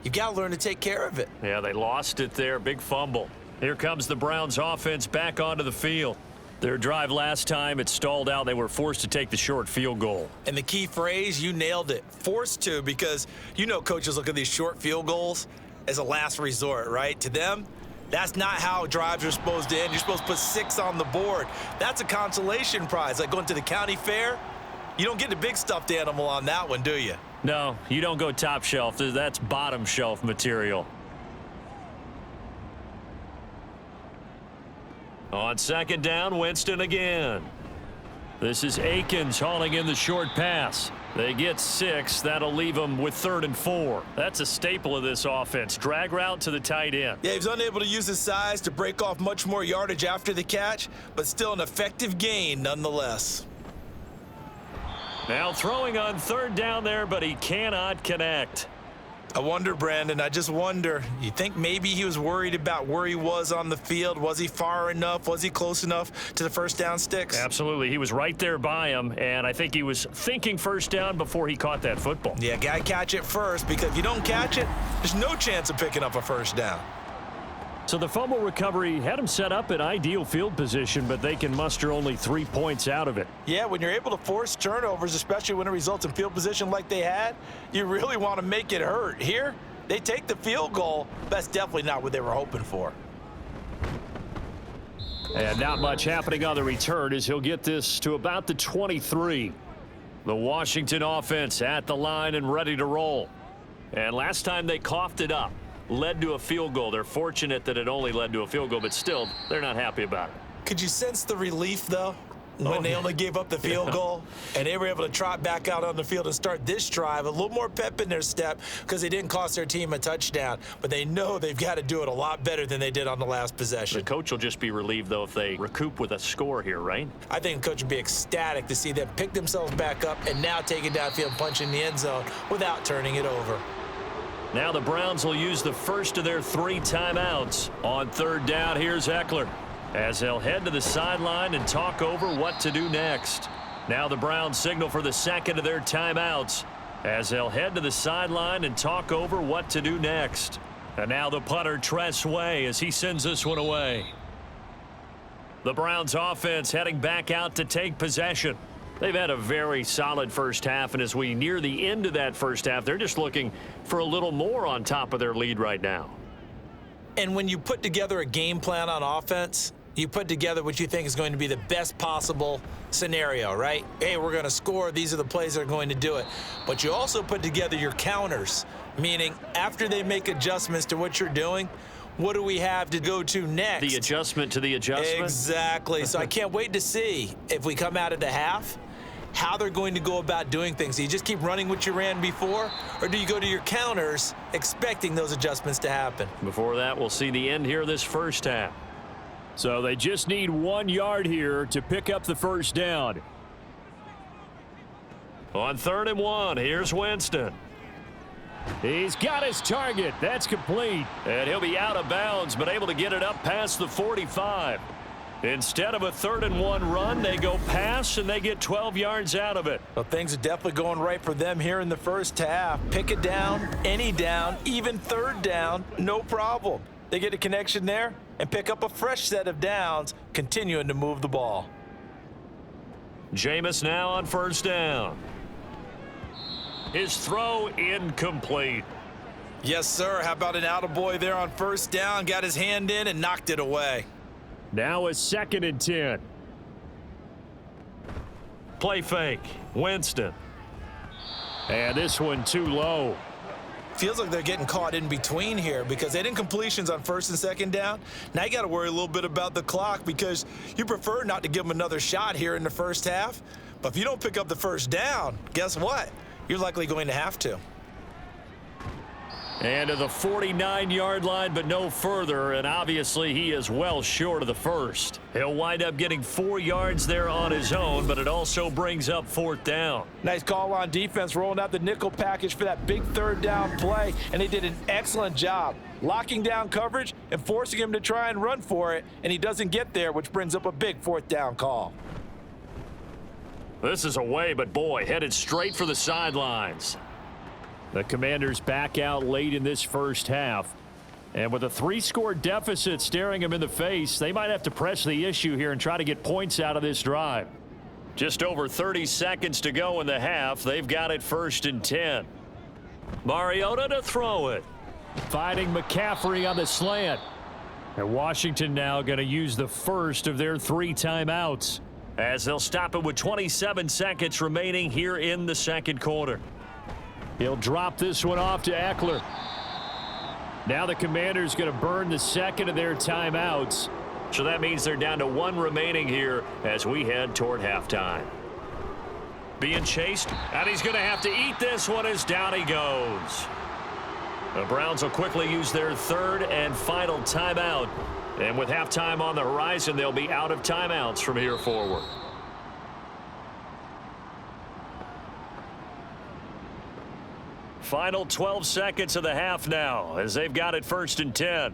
You've got to learn to take care of it. Yeah, they lost it there. Big fumble. Here comes the Browns offense back onto the field. Their drive last time, it stalled out. They were forced to take the short field goal. And the key phrase, you nailed it, forced to, because you know coaches look at these short field goals as a last resort, right? To them, that's not how drives are supposed to end. You're supposed to put 6 on the board. That's a consolation prize, like going to the county fair. You don't get the big stuffed animal on that one, do you? No, you don't go top shelf. That's bottom shelf material. On 2nd down, Winston again. This is Akins hauling in the short pass. They get 6. That'll leave them with 3rd and 4. That's a staple of this offense. Drag route to the tight end. Yeah, he was unable to use his size to break off much more yardage after the catch, but still an effective gain nonetheless. Now throwing on 3rd down there, but he cannot connect. I wonder, Brandon, I just wonder, you think maybe he was worried about where he was on the field? Was he far enough? Was he close enough to the first down sticks? Absolutely. He was right there by him, and I think he was thinking first down before he caught that football. Yeah, got to catch it first, because if you don't catch it, there's no chance of picking up a first down. So the fumble recovery had him set up in ideal field position, but they can muster only 3 points out of it. Yeah, when you're able to force turnovers, especially when it results in field position like they had, you really want to make it hurt. Here, they take the field goal. That's definitely not what they were hoping for. And not much happening on the return as he'll get this to about the 23. The Washington offense at the line and ready to roll. And last time they coughed it up. Led to a field goal. They're fortunate that it only led to a field goal, but still, they're not happy about it. Could you sense the relief, though, when they only gave up the field goal and they were able to trot back out on the field and start this drive? A little more pep in their step because they didn't cost their team a touchdown, but they know they've got to do it a lot better than they did on the last possession. The coach will just be relieved, though, if they recoup with a score here, right? I think the coach would be ecstatic to see them pick themselves back up and now take it downfield, punch in the end zone without turning it over. Now the Browns will use the first of their 3 timeouts. On 3rd down, here's Eckler, as they'll head to the sideline and talk over what to do next. Now the Browns signal for the 2nd of their timeouts, as they'll head to the sideline and talk over what to do next. And now the punter, Tress Way, as he sends this one away. The Browns offense heading back out to take possession. They've had a very solid first half, and as we near the end of that first half, they're just looking for a little more on top of their lead right now. And when you put together a game plan on offense, you put together what you think is going to be the best possible scenario, right? Hey, we're going to score. These are the plays that are going to do it. But you also put together your counters, meaning after they make adjustments to what you're doing, what do we have to go to next? The adjustment to the adjustment? Exactly. So I can't wait to see if we come out of the half how they're going to go about doing things. Do you just keep running what you ran before, or do you go to your counters expecting those adjustments to happen? Before that, we'll see the end here this first half. So they just need 1 yard here to pick up the first down. On 3rd and 1, here's Winston. He's got his target. That's complete. And he'll be out of bounds, but able to get it up past the 45. Instead of a 3rd and 1 run, they go pass, and they get 12 yards out of it. Well, things are definitely going right for them here in the first half. Pick a down, any down, even 3rd down, no problem. They get a connection there and pick up a fresh set of downs, continuing to move the ball. Jameis now on 1st down. His throw incomplete. Yes, sir. How about an attaboy there on 1st down? Got his hand in and knocked it away. Now a 2nd and 10. Play fake. Winston. And this one too low. Feels like they're getting caught in between here because they didn't completions on 1st and 2nd down. Now you got to worry a little bit about the clock because you prefer not to give them another shot here in the first half. But if you don't pick up the 1st down, guess what? You're likely going to have to. And to the 49-yard line, but no further, and obviously he is well short of the 1st. He'll wind up getting 4 yards there on his own, but it also brings up 4th down. Nice call on defense, rolling out the nickel package for that big 3rd down play, and they did an excellent job locking down coverage and forcing him to try and run for it, and he doesn't get there, which brings up a big 4th down call. This is away, but boy, headed straight for the sidelines. The Commanders back out late in this first half. And with a 3-score deficit staring them in the face, they might have to press the issue here and try to get points out of this drive. Just over 30 seconds to go in the half. They've got it 1st and 10. Mariota to throw it. Finding McCaffrey on the slant. And Washington now going to use the first of their 3 timeouts, as they'll stop it with 27 seconds remaining here in the 2nd quarter. He'll drop this one off to Eckler. Now the Commanders going to burn the 2nd of their timeouts. So that means they're down to 1 remaining here as we head toward halftime. Being chased, and he's going to have to eat this one as down he goes. The Browns will quickly use their 3rd and final timeout. And with halftime on the horizon, they'll be out of timeouts from here forward. Final 12 seconds of the half now as they've got it 1st and 10.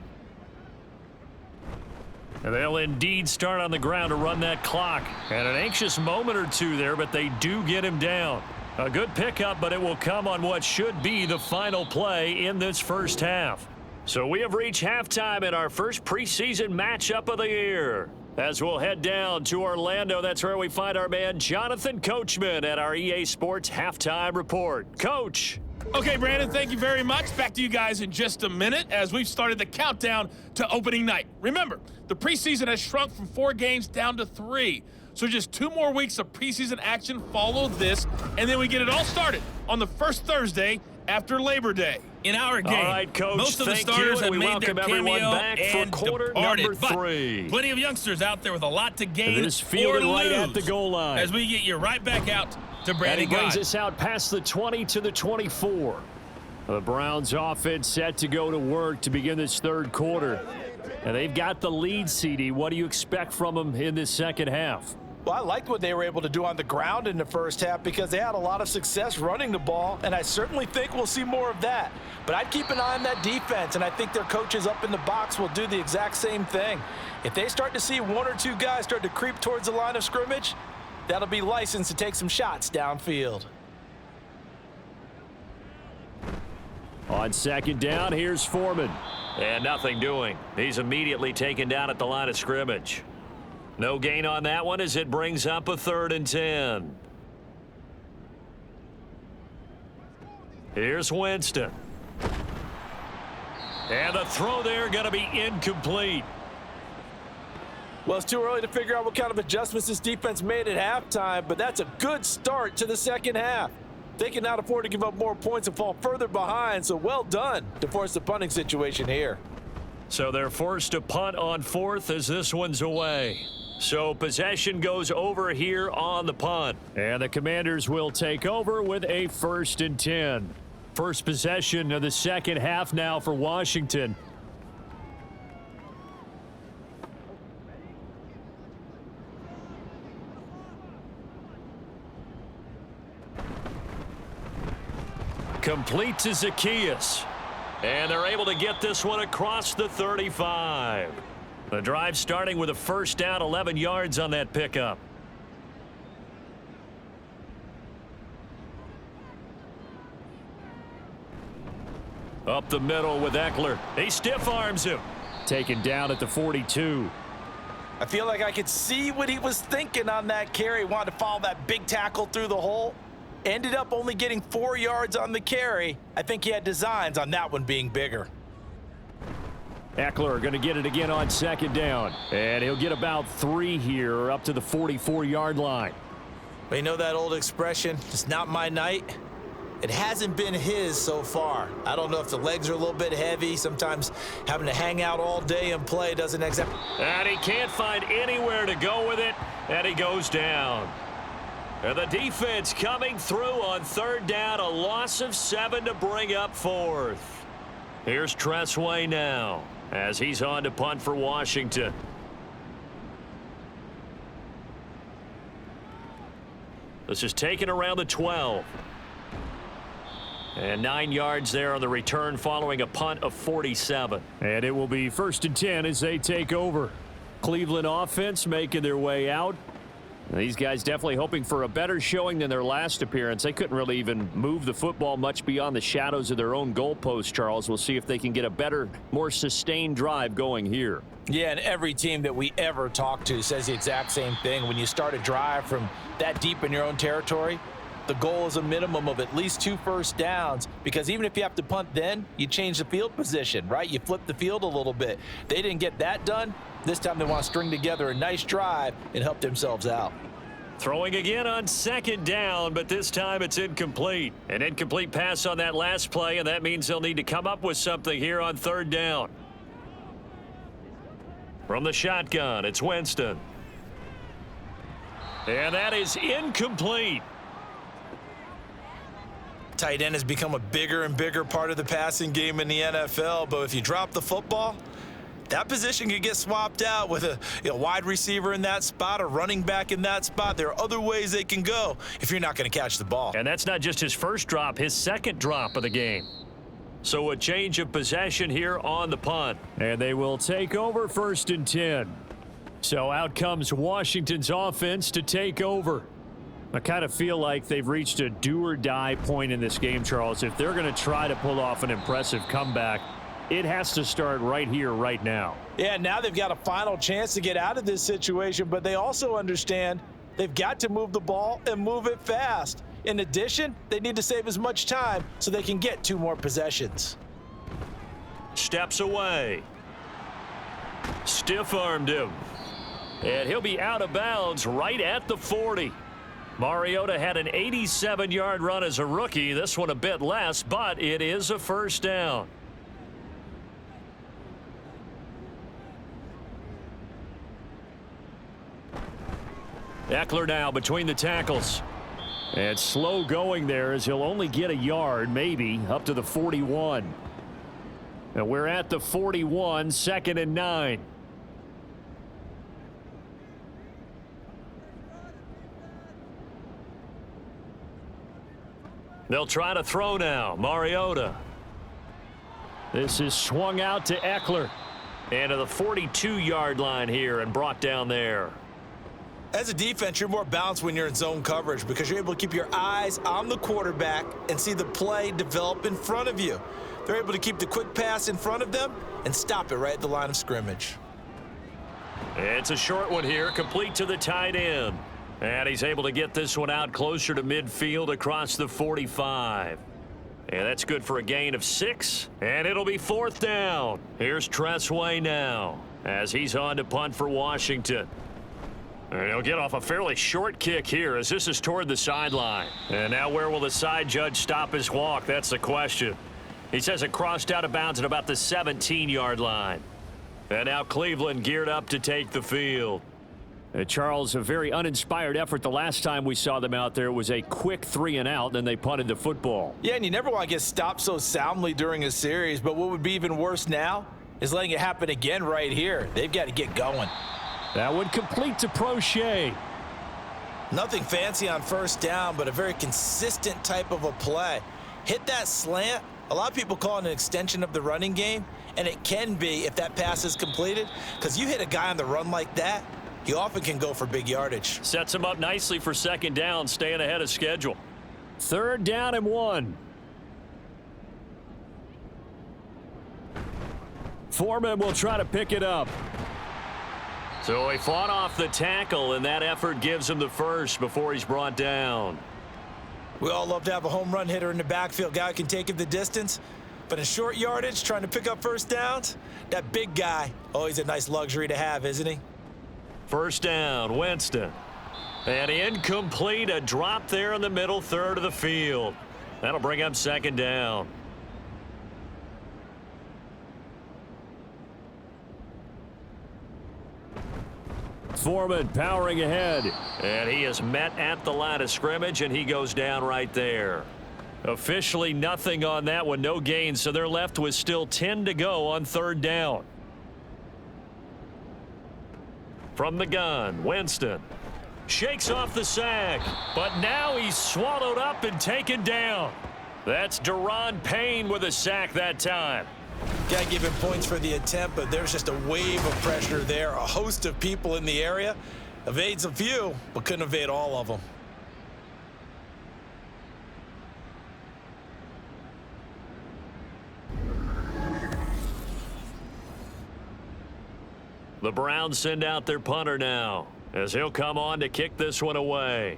And they'll indeed start on the ground to run that clock. And an anxious moment or two there, but they do get him down. A good pickup, but it will come on what should be the final play in this first half. So we have reached halftime in our first preseason matchup of the year. As we'll head down to Orlando, that's where we find our man Jonathan Coachman at our EA Sports Halftime Report. Coach. Okay, Brandon, thank you very much. Back to you guys in just a minute as we've started the countdown to opening night. Remember, the preseason has shrunk from 4 games down to 3. So just 2 more weeks of preseason action follow this, and then we get it all started on the first Thursday after Labor Day. In our game, all right, Coach, most of the thank starters you, have we made their welcome everyone cameo back for and quarter departed, number 3. But plenty of youngsters out there with a lot to gain This or fielded lose right at the goal line. as we get you right back out to And Brandon he brings God. us out past the 20 to the 24. The Browns offense set to go to work to begin this 3rd quarter. And they've got the lead, CD. What do you expect from them in this 2nd half? Well, I liked what they were able to do on the ground in the first half because they had a lot of success running the ball, and I certainly think we'll see more of that. But I'd keep an eye on that defense, and I think their coaches up in the box will do the exact same thing. If they start to see 1 or 2 guys start to creep towards the line of scrimmage, that'll be licensed to take some shots downfield. On 2nd down, here's Foreman. And nothing doing. He's immediately taken down at the line of scrimmage. No gain on that one as it brings up a 3rd and 10. Here's Winston. And the throw there going to be incomplete. Well, it's too early to figure out what kind of adjustments this defense made at halftime, but that's a good start to the 2nd half. They can not afford to give up more points and fall further behind, so well done to force the punting situation here. So they're forced to punt on 4th as this one's away. So possession goes over here on the punt. And the Commanders will take over with a 1st and 10. First possession of the second half now for Washington. Complete to Zacchaeus. And they're able to get this one across the 35. The drive starting with a 1st down, 11 yards on that pickup. Up the middle with Eckler. He stiff arms him. Taken down at the 42. I feel like I could see what he was thinking on that carry. Wanted to follow that big tackle through the hole. Ended up only getting 4 yards on the carry. I think he had designs on that one being bigger. Eckler going to get it again on 2nd down. And he'll get about 3 here up to the 44-yard line. Well, you know that old expression, it's not my night? It hasn't been his so far. I don't know if the legs are a little bit heavy. Sometimes having to hang out all day and play doesn't exactly. And he can't find anywhere to go with it. And he goes down. And the defense coming through on 3rd down. A loss of 7 to bring up 4th. Here's Tressway now as he's on to punt for Washington. This is taken around the 12. And 9 yards there on the return following a punt of 47. And it will be 1st and 10 as they take over. Cleveland offense making their way out. These guys definitely hoping for a better showing than their last appearance. They couldn't really even move the football much beyond the shadows of their own goalpost, Charles. We'll see if they can get a better, more sustained drive going here. Yeah, and every team that we ever talk to says the exact same thing. When you start a drive from that deep in your own territory, the goal is a minimum of at least 2 first downs, because even if you have to punt then, you change the field position, right? You flip the field a little bit. They didn't get that done. This time they want to string together a nice drive and help themselves out. Throwing again on 2nd down, but this time it's incomplete. An incomplete pass on that last play, and that means they'll need to come up with something here on 3rd down. From the shotgun, it's Winston. And that is incomplete. Tight end has become a bigger and bigger part of the passing game in the NFL, but if you drop the football, that position could get swapped out with a wide receiver in that spot, a running back in that spot. There are other ways they can go if you're not going to catch the ball. And that's not just his first drop, his 2nd drop of the game. So a change of possession here on the punt. And they will take over 1st and 10. So out comes Washington's offense to take over. I kind of feel like they've reached a do-or-die point in this game, Charles. If they're going to try to pull off an impressive comeback, it has to start right here, right now. Yeah, now they've got a final chance to get out of this situation, but they also understand they've got to move the ball and move it fast. In addition, they need to save as much time so they can get 2 more possessions. Steps away. Stiff-armed him. And he'll be out of bounds right at the 40. Mariota had an 87-yard run as a rookie. This one a bit less, but it is a 1st down. Eckler now between the tackles. And slow going there as he'll only get a yard, maybe, up to the 41. And we're at the 41, 2nd and 9. They'll try to throw now. Mariota. This is swung out to Eckler. And to the 42-yard line here and brought down there. As a defense, you're more balanced when you're in zone coverage because you're able to keep your eyes on the quarterback and see the play develop in front of you. They're able to keep the quick pass in front of them and stop it right at the line of scrimmage. It's a short one here, complete to the tight end. And he's able to get this one out closer to midfield across the 45. And that's good for a gain of 6. And it'll be 4th down. Here's Tressway now as he's on to punt for Washington. And he'll get off a fairly short kick here as this is toward the sideline. And now where will the side judge stop his walk? That's the question. He says it crossed out of bounds at about the 17-yard line. And now Cleveland geared up to take the field. Charles, a very uninspired effort the last time we saw them out there. It was a quick 3 and out, then they punted the football. Yeah, and you never want to get stopped so soundly during a series, but what would be even worse now is letting it happen again right here. They've got to get going. That would complete to Prochet. Nothing fancy on first down, but a very consistent type of a play. Hit that slant. A lot of people call it an extension of the running game, and it can be if that pass is completed, because you hit a guy on the run like that, he often can go for big yardage. Sets him up nicely for second down, staying ahead of schedule. 3rd down and 1. Foreman will try to pick it up. So he fought off the tackle, and that effort gives him the first before he's brought down. We all love to have a home run hitter in the backfield. Guy who can take it the distance. But in short yardage, trying to pick up first downs, that big guy, always a nice luxury to have, isn't he? 1st down, Winston. And incomplete, a drop there in the middle third of the field. That'll bring up 2nd down. Foreman powering ahead. And he is met at the line of scrimmage, and he goes down right there. Officially nothing on that one, no gain, so they're left with still 10 to go on 3rd down. From the gun, Winston shakes off the sack, but now he's swallowed up and taken down. That's Deron Payne with a sack that time. Got to give him points for the attempt, but there's just a wave of pressure there. A host of people in the area. Evades a few, but couldn't evade all of them. The Browns send out their punter now, as he'll come on to kick this one away.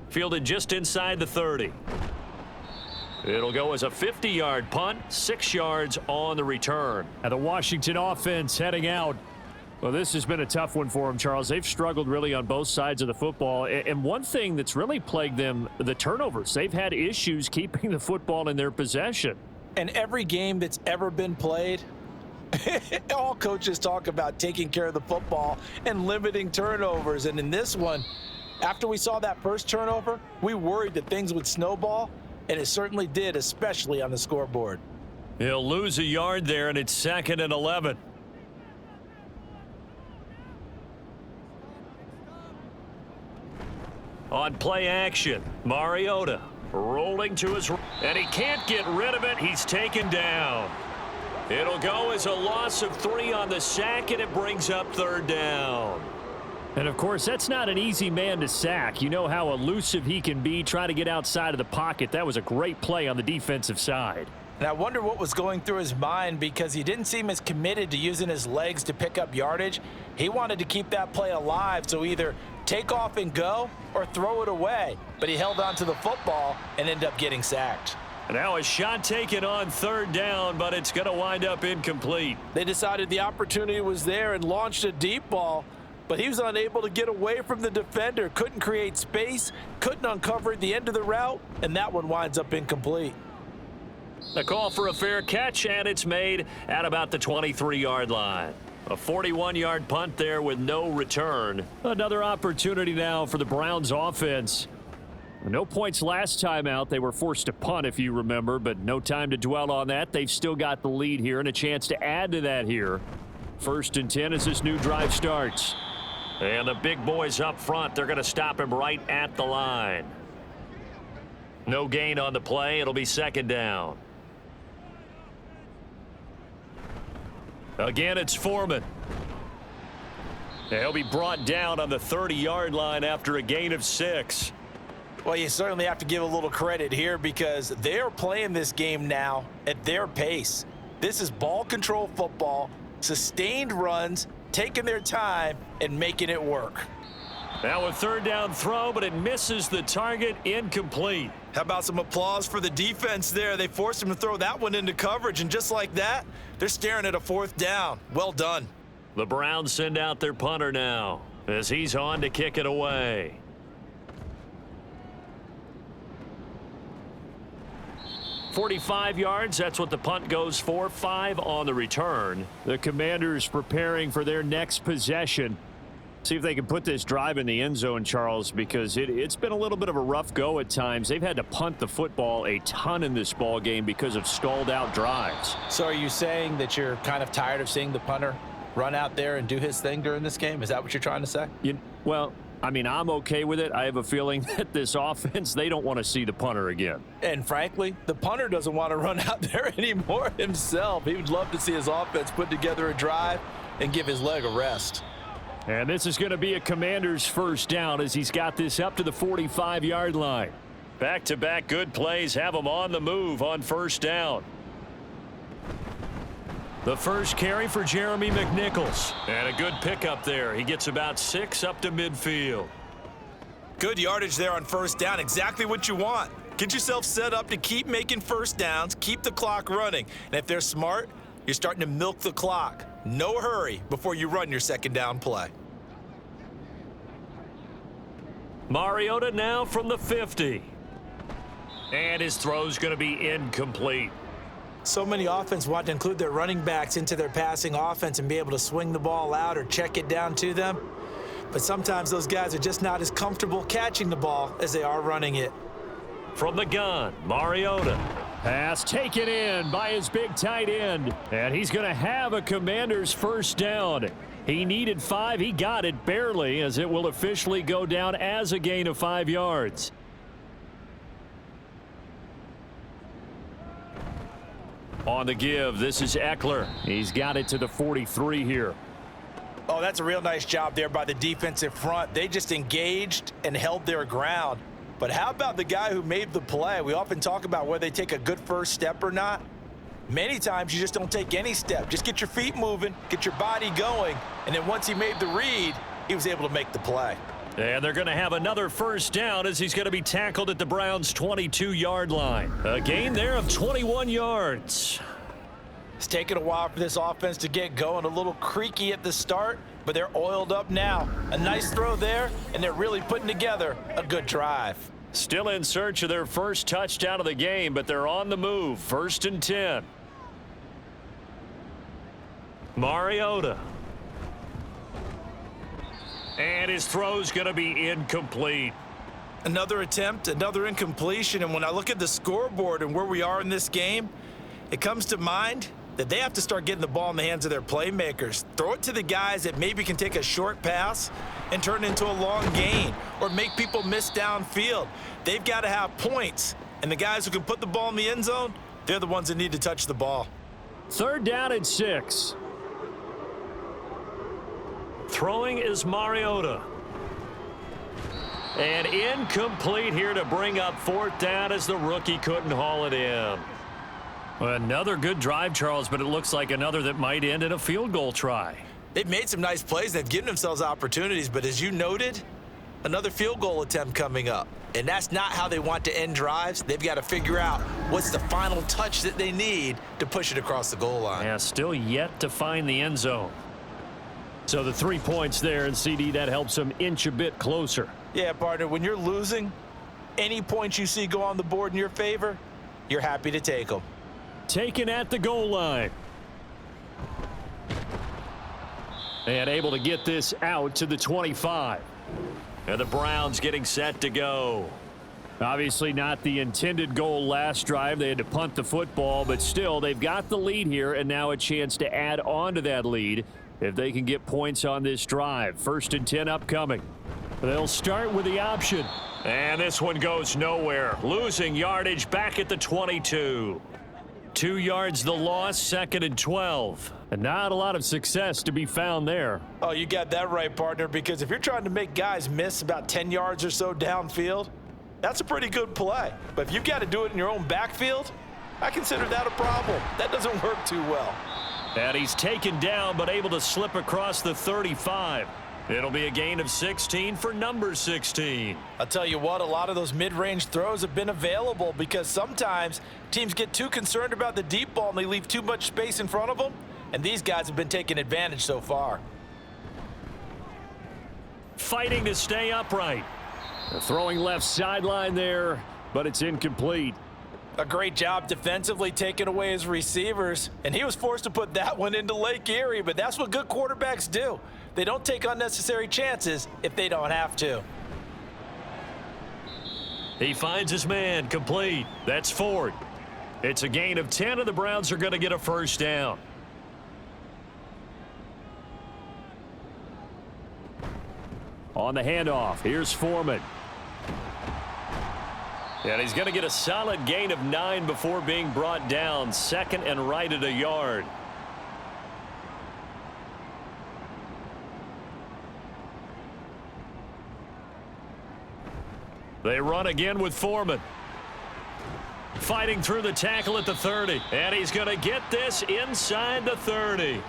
Fielded just inside the 30. It'll go as a 50-yard punt, 6 yards on the return. And the Washington offense heading out. Well, this has been a tough one for them, Charles. They've struggled really on both sides of the football. And one thing that's really plagued them, the turnovers. They've had issues keeping the football in their possession. And every game that's ever been played, all coaches talk about taking care of the football and limiting turnovers. And in this one, after we saw that first turnover, we worried that things would snowball, and it certainly did, especially on the scoreboard. He'll lose a yard there, and it's 2nd and 11. On play action, Mariota rolling to his right, and he can't get rid of it. He's taken down. It'll go as a loss of 3 on the sack, and it brings up 3rd down. And, of course, that's not an easy man to sack. You know how elusive he can be, trying to get outside of the pocket. That was a great play on the defensive side. And I wonder what was going through his mind, because he didn't seem as committed to using his legs to pick up yardage. He wanted to keep that play alive, so either take off and go or throw it away. But he held on to the football and ended up getting sacked. Now a shot taken on 3rd down, but it's going to wind up incomplete. They decided the opportunity was there and launched a deep ball, but he was unable to get away from the defender, couldn't create space, couldn't uncover the end of the route, and that one winds up incomplete. The call for a fair catch, and it's made at about the 23-yard line. A 41-yard punt there with no return. Another opportunity now for the Browns offense. No points last time out. They were forced to punt, if you remember, but no time to dwell on that. They've still got the lead here and a chance to add to that here. 1st and 10 as this new drive starts. And the big boys up front, they're going to stop him right at the line. No gain on the play. It'll be 2nd down. Again, it's Foreman. He'll be brought down on the 30-yard line after a gain of 6. Well, you certainly have to give a little credit here, because they're playing this game now at their pace. This is ball control football, sustained runs, taking their time and making it work. Now a 3rd down throw, but it misses the target, incomplete. How about some applause for the defense there? They forced him to throw that one into coverage, and just like that, they're staring at a 4th down. Well done. The Browns send out their punter now as he's on to kick it away. 45 yards. That's what the punt goes for. 5 on the return. The Commanders preparing for their next possession. See if they can put this drive in the end zone, Charles, because it's been a little bit of a rough go at times. They've had to punt the football a ton in this ball game because of stalled out drives. So are you saying that you're kind of tired of seeing the punter run out there and do his thing during this game? Is that what you're trying to say? Well, I mean, I'm okay with it. I have a feeling that this offense, they don't want to see the punter again. And frankly, the punter doesn't want to run out there anymore himself. He would love to see his offense put together a drive and give his leg a rest. And this is going to be a Commander's first down as he's got this up to the 45-yard line. Back-to-back good plays have him on the move on first down. The first carry for Jeremy McNichols. And a good pickup there. He gets about 6 up to midfield. Good yardage there on first down. Exactly what you want. Get yourself set up to keep making first downs, keep the clock running. And if they're smart, you're starting to milk the clock. No hurry before you run your second down play. Mariota now from the 50. And his throw's going to be incomplete. So many offenses want to include their running backs into their passing offense and be able to swing the ball out or check it down to them. But sometimes those guys are just not as comfortable catching the ball as they are running it. From the gun, Mariota. Pass taken in by his big tight end. And he's going to have a Commander's first down. He needed 5. He got it barely, as it will officially go down as a gain of 5 yards. On the give, this is Eckler. He's got it to the 43 here. Oh, that's a real nice job there by the defensive front. They just engaged and held their ground. But how about the guy who made the play? We often talk about whether they take a good first step or not. Many times you just don't take any step. Just get your feet moving, get your body going, and then once he made the read, he was able to make the play. And they're going to have another first down as he's going to be tackled at the Browns' 22-yard line. A gain there of 21 yards. It's taken a while for this offense to get going. A little creaky at the start, but they're oiled up now. A nice throw there, and they're really putting together a good drive. Still in search of their first touchdown of the game, but they're on the move. 1st and 10. Mariota. And his throw's going to be incomplete. Another attempt, another incompletion, and when I look at the scoreboard and where we are in this game, it comes to mind that they have to start getting the ball in the hands of their playmakers. Throw it to the guys that maybe can take a short pass and turn it into a long gain or make people miss downfield. They've got to have points, and the guys who can put the ball in the end zone, they're the ones that need to touch the ball. 3rd down and 6. Throwing is Mariota. And incomplete here to bring up 4th down as the rookie couldn't haul it in. Another good drive, Charles, but it looks like another that might end in a field goal try. They've made some nice plays. They've given themselves opportunities, but as you noted, another field goal attempt coming up. And that's not how they want to end drives. They've got to figure out what's the final touch that they need to push it across the goal line. Yeah, still yet to find the end zone. So the 3 points there, and CD, that helps them inch a bit closer. Yeah, partner, when you're losing, any points you see go on the board in your favor, you're happy to take them. Taken at the goal line. And able to get this out to the 25. And the Browns getting set to go. Obviously not the intended goal last drive. They had to punt the football, but still they've got the lead here and now a chance to add on to that lead if they can get points on this drive. 1st and 10 upcoming. They'll start with the option. And this one goes nowhere. Losing yardage back at the 22. 2 yards the loss, 2nd and 12. And not a lot of success to be found there. Oh, you got that right, partner, because if you're trying to make guys miss about 10 yards or so downfield, that's a pretty good play. But if you've got to do it in your own backfield, I consider that a problem. That doesn't work too well. And he's taken down, but able to slip across the 35. It'll be a gain of 16 for number 16. I'll tell you what, a lot of those mid-range throws have been available because sometimes teams get too concerned about the deep ball and they leave too much space in front of them, and these guys have been taking advantage so far. Fighting to stay upright. Throwing left sideline there, but it's incomplete. A great job defensively taking away his receivers, and he was forced to put that one into Lake Erie, but that's what good quarterbacks do. They don't take unnecessary chances if they don't have to. He finds his man, complete. That's Ford. It's a gain of 10, and the Browns are going to get a first down. On the handoff, here's Foreman. And he's going to get a solid gain of 9 before being brought down. Second and right at a yard. They run again with Foreman. Fighting through the tackle at the 30. And he's going to get this inside the 30.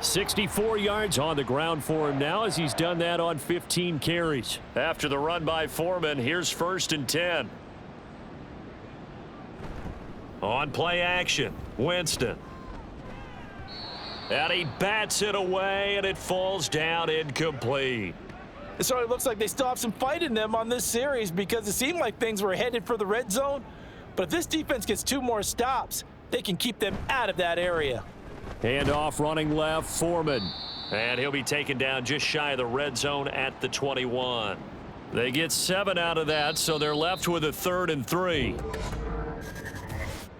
64 yards on the ground for him now as he's done that on 15 carries. After the run by Foreman, here's 1st and 10. On play action, Winston. And he bats it away, and it falls down incomplete. It certainly looks like they still have some fight in them on this series because it seemed like things were headed for the red zone. But if this defense gets 2 more stops, they can keep them out of that area. Handoff running left, Foreman. And he'll be taken down just shy of the red zone at the 21. They get 7 out of that, so they're left with a 3rd and 3.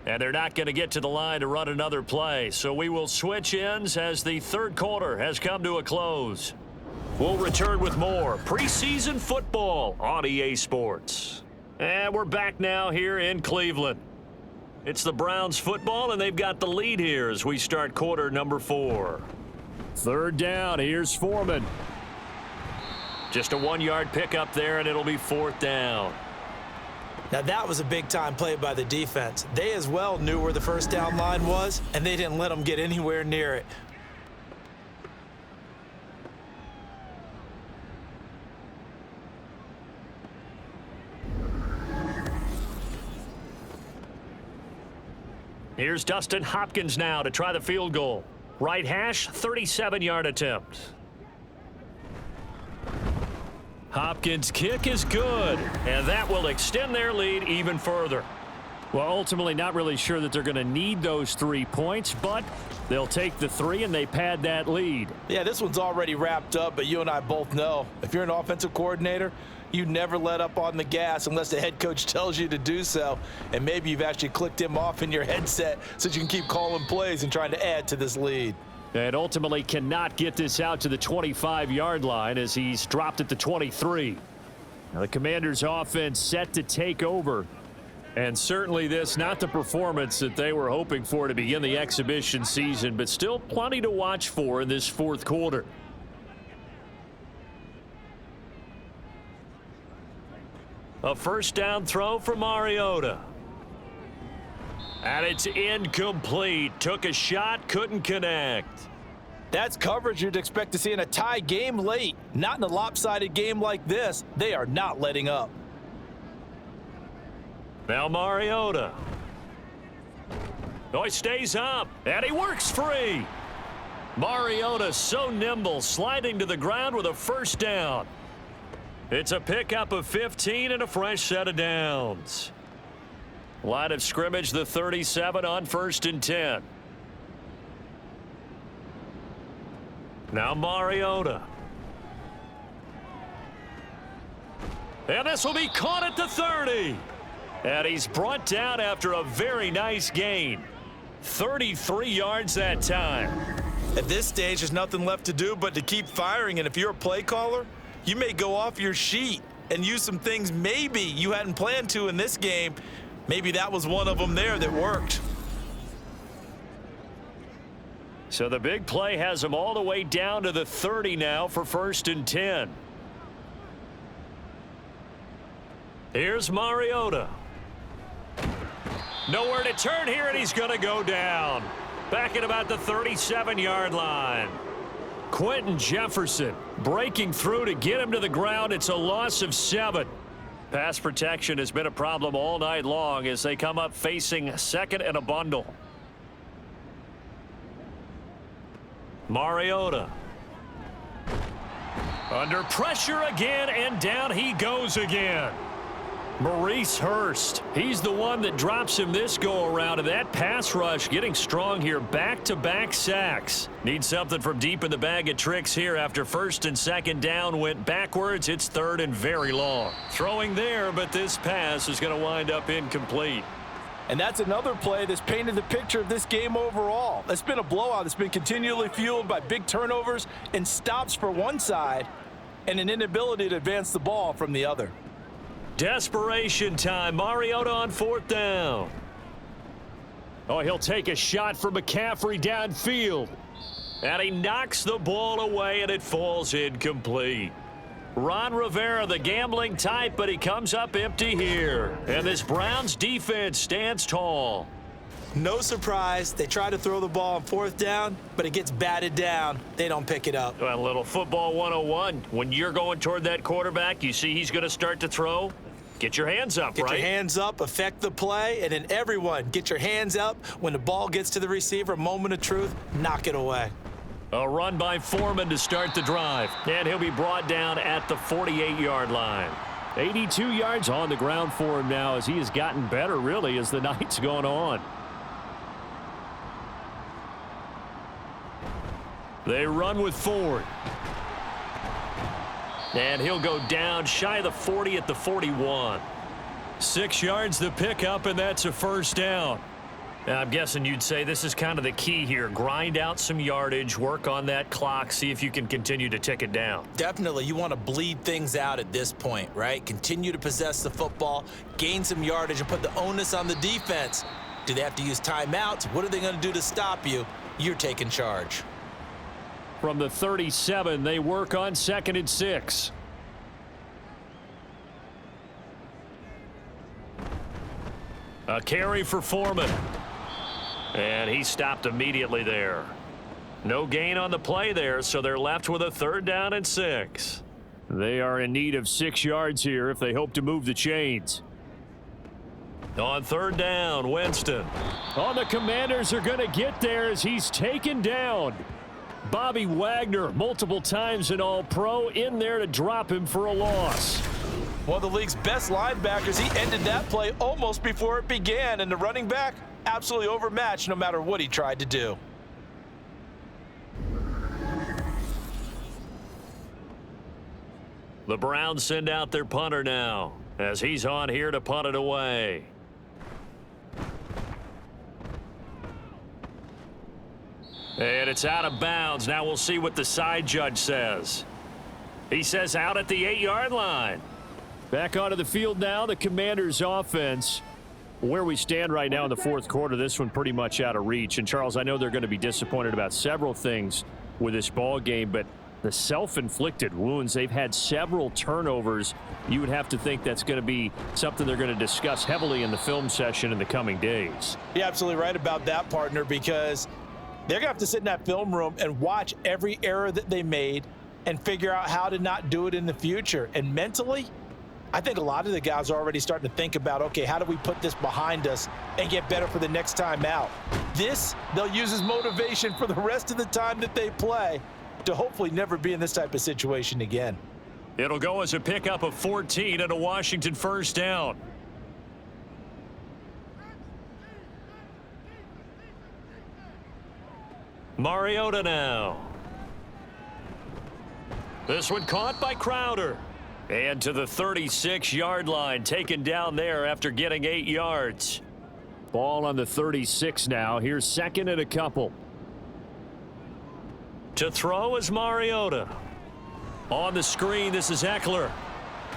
And they're not going to get to the line to run another play, so we will switch ends as the 3rd quarter has come to a close. We'll return with more preseason football on EA Sports. And we're back now here in Cleveland. It's the Browns football, and they've got the lead here as we start quarter number 4. 3rd down, here's Foreman. Just a 1-yard pickup there, and it'll be 4th down. Now that was a big-time play by the defense. They as well knew where the 1st down line was, and they didn't let them get anywhere near it. Here's Dustin Hopkins now to try the field goal. Right hash, 37-yard attempt. Hopkins' kick is good, and that will extend their lead even further. Well, ultimately not really sure that they're going to need those 3 points, but they'll take the 3 and they pad that lead. Yeah, this one's already wrapped up, but you and I both know if you're an offensive coordinator, you never let up on the gas unless the head coach tells you to do so. And maybe you've actually clicked him off in your headset so that you can keep calling plays and trying to add to this lead. And ultimately cannot get this out to the 25-yard line as he's dropped at the 23. Now the Commanders' offense set to take over. And certainly this not the performance that they were hoping for to begin the exhibition season, but still plenty to watch for in this 4th quarter. A 1st down throw for Mariota. And it's incomplete. Took a shot, couldn't connect. That's coverage you'd expect to see in a tie game late. Not in a lopsided game like this. They are not letting up. Now Mariota. Oh, he stays up, and he works free. Mariota so nimble, sliding to the ground with a 1st down. It's a pickup of 15 and a fresh set of downs. Line of scrimmage, the 37 on 1st and 10. Now Mariota. And this will be caught at the 30. And he's brought down after a very nice gain. 33 yards that time. At this stage, there's nothing left to do but to keep firing. And if you're a play caller, you may go off your sheet and use some things maybe you hadn't planned to in this game. Maybe that was one of them there that worked. So the big play has him all the way down to the 30 now for 1st and 10. Here's Mariota. Nowhere to turn here, and he's going to go down. Back at about the 37-yard line. Quentin Jefferson breaking through to get him to the ground. It's a loss of 7. Pass protection has been a problem all night long as they come up facing 2nd and a bundle. Mariota. Under pressure again, and down he goes again. Maurice Hurst. He's the one that drops him this go-around, and that pass rush getting strong here. Back-to-back sacks. Need something from deep in the bag of tricks here after first and second down went backwards. It's third and very long. Throwing there, but this pass is going to wind up incomplete. And that's another play that's painted the picture of this game overall. It's been a blowout that's been continually fueled by big turnovers and stops for one side and an inability to advance the ball from the other. Desperation time. Mariota on fourth down. Oh, he'll take a shot for McCaffrey downfield. And he knocks the ball away, and it falls incomplete. Ron Rivera, the gambling type, but he comes up empty here. And this Browns defense stands tall. No surprise, they try to throw the ball on fourth down, but it gets batted down. They don't pick it up. Well, a little football 101. When you're going toward that quarterback, you see he's going to start to throw. Get your hands up, right? Get your hands up, affect the play, and then everyone get your hands up. When the ball gets to the receiver, moment of truth, knock it away. A run by Foreman to start the drive. And he'll be brought down at the 48-yard line. 82 yards on the ground for him now as he has gotten better, really, as the night's gone on. They run with Ford. And he'll go down shy of the 40 at the 41. 6 yards the pickup, and that's a first down. Now, I'm guessing you'd say this is kind of the key here. Grind out some yardage, work on that clock, see if you can continue to tick it down. Definitely, you want to bleed things out at this point, right? Continue to possess the football, gain some yardage, and put the onus on the defense. Do they have to use timeouts? What are they going to do to stop you? You're taking charge. From the 37, they work on 2nd and 6. A carry for Foreman. And he stopped immediately there. No gain on the play there, so they're left with a 3rd down and 6. They are in need of 6 yards here if they hope to move the chains. On 3rd down, Winston. Oh, the Commanders are going to get there as he's taken down. Bobby Wagner, multiple times an All-Pro, in there to drop him for a loss. One of the league's best linebackers, he ended that play almost before it began, and the running back absolutely overmatched no matter what he tried to do. The Browns send out their punter now as he's on here to punt it away. And it's out of bounds. Now we'll see what the side judge says. He says out at the 8-yard line. Back onto the field now, the Commanders' offense. Where we stand right now in the 4th quarter, this one pretty much out of reach. And, Charles, I know they're going to be disappointed about several things with this ball game, but the self-inflicted wounds, they've had several turnovers. You would have to think that's going to be something they're going to discuss heavily in the film session in the coming days. You're absolutely right about that, partner, because they're going to have to sit in that film room and watch every error that they made and figure out how to not do it in the future. And mentally, I think a lot of the guys are already starting to think about, okay, how do we put this behind us and get better for the next time out? This, they'll use as motivation for the rest of the time that they play to hopefully never be in this type of situation again. It'll go as a pickup of 14 and a Washington 1st down. Mariota now. This one caught by Crowder. And to the 36-yard line, taken down there after getting 8 yards. Ball on the 36 now. Here's 2nd and a couple. To throw is Mariota. On the screen, this is Eckler.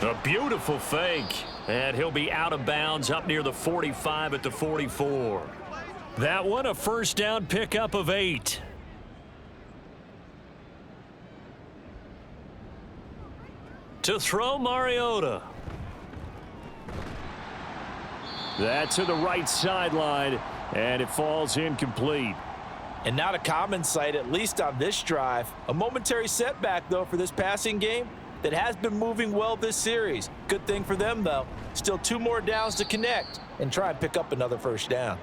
A beautiful fake. And he'll be out of bounds up near the 45 at the 44. That one a 1st down pickup of 8. To throw, Mariota. That's to the right sideline, and it falls incomplete. And not a common sight, at least on this drive. A momentary setback, though, for this passing game that has been moving well this series. Good thing for them, though. Still 2 more downs to connect and try and pick up another 1st down.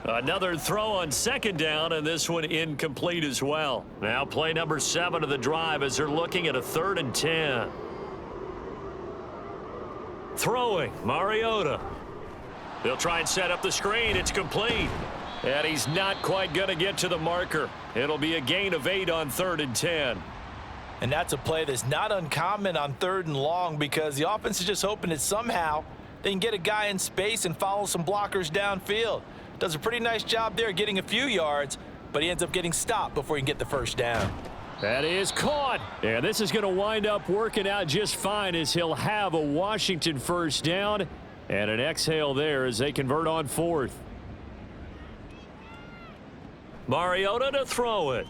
Another throw on 2nd down, and this one incomplete as well. Now play number 7 of the drive as they're looking at a 3rd and 10. Throwing, Mariota. They'll try and set up the screen. It's complete. And he's not quite going to get to the marker. It'll be a gain of 8 on 3rd and 10. And that's a play that's not uncommon on 3rd and long because the offense is just hoping that somehow they can get a guy in space and follow some blockers downfield. Does a pretty nice job there getting a few yards, but he ends up getting stopped before he can get the first down. That is caught. And this is going to wind up working out just fine as he'll have a Washington first down and an exhale there as they convert on 4th. Mariota to throw it.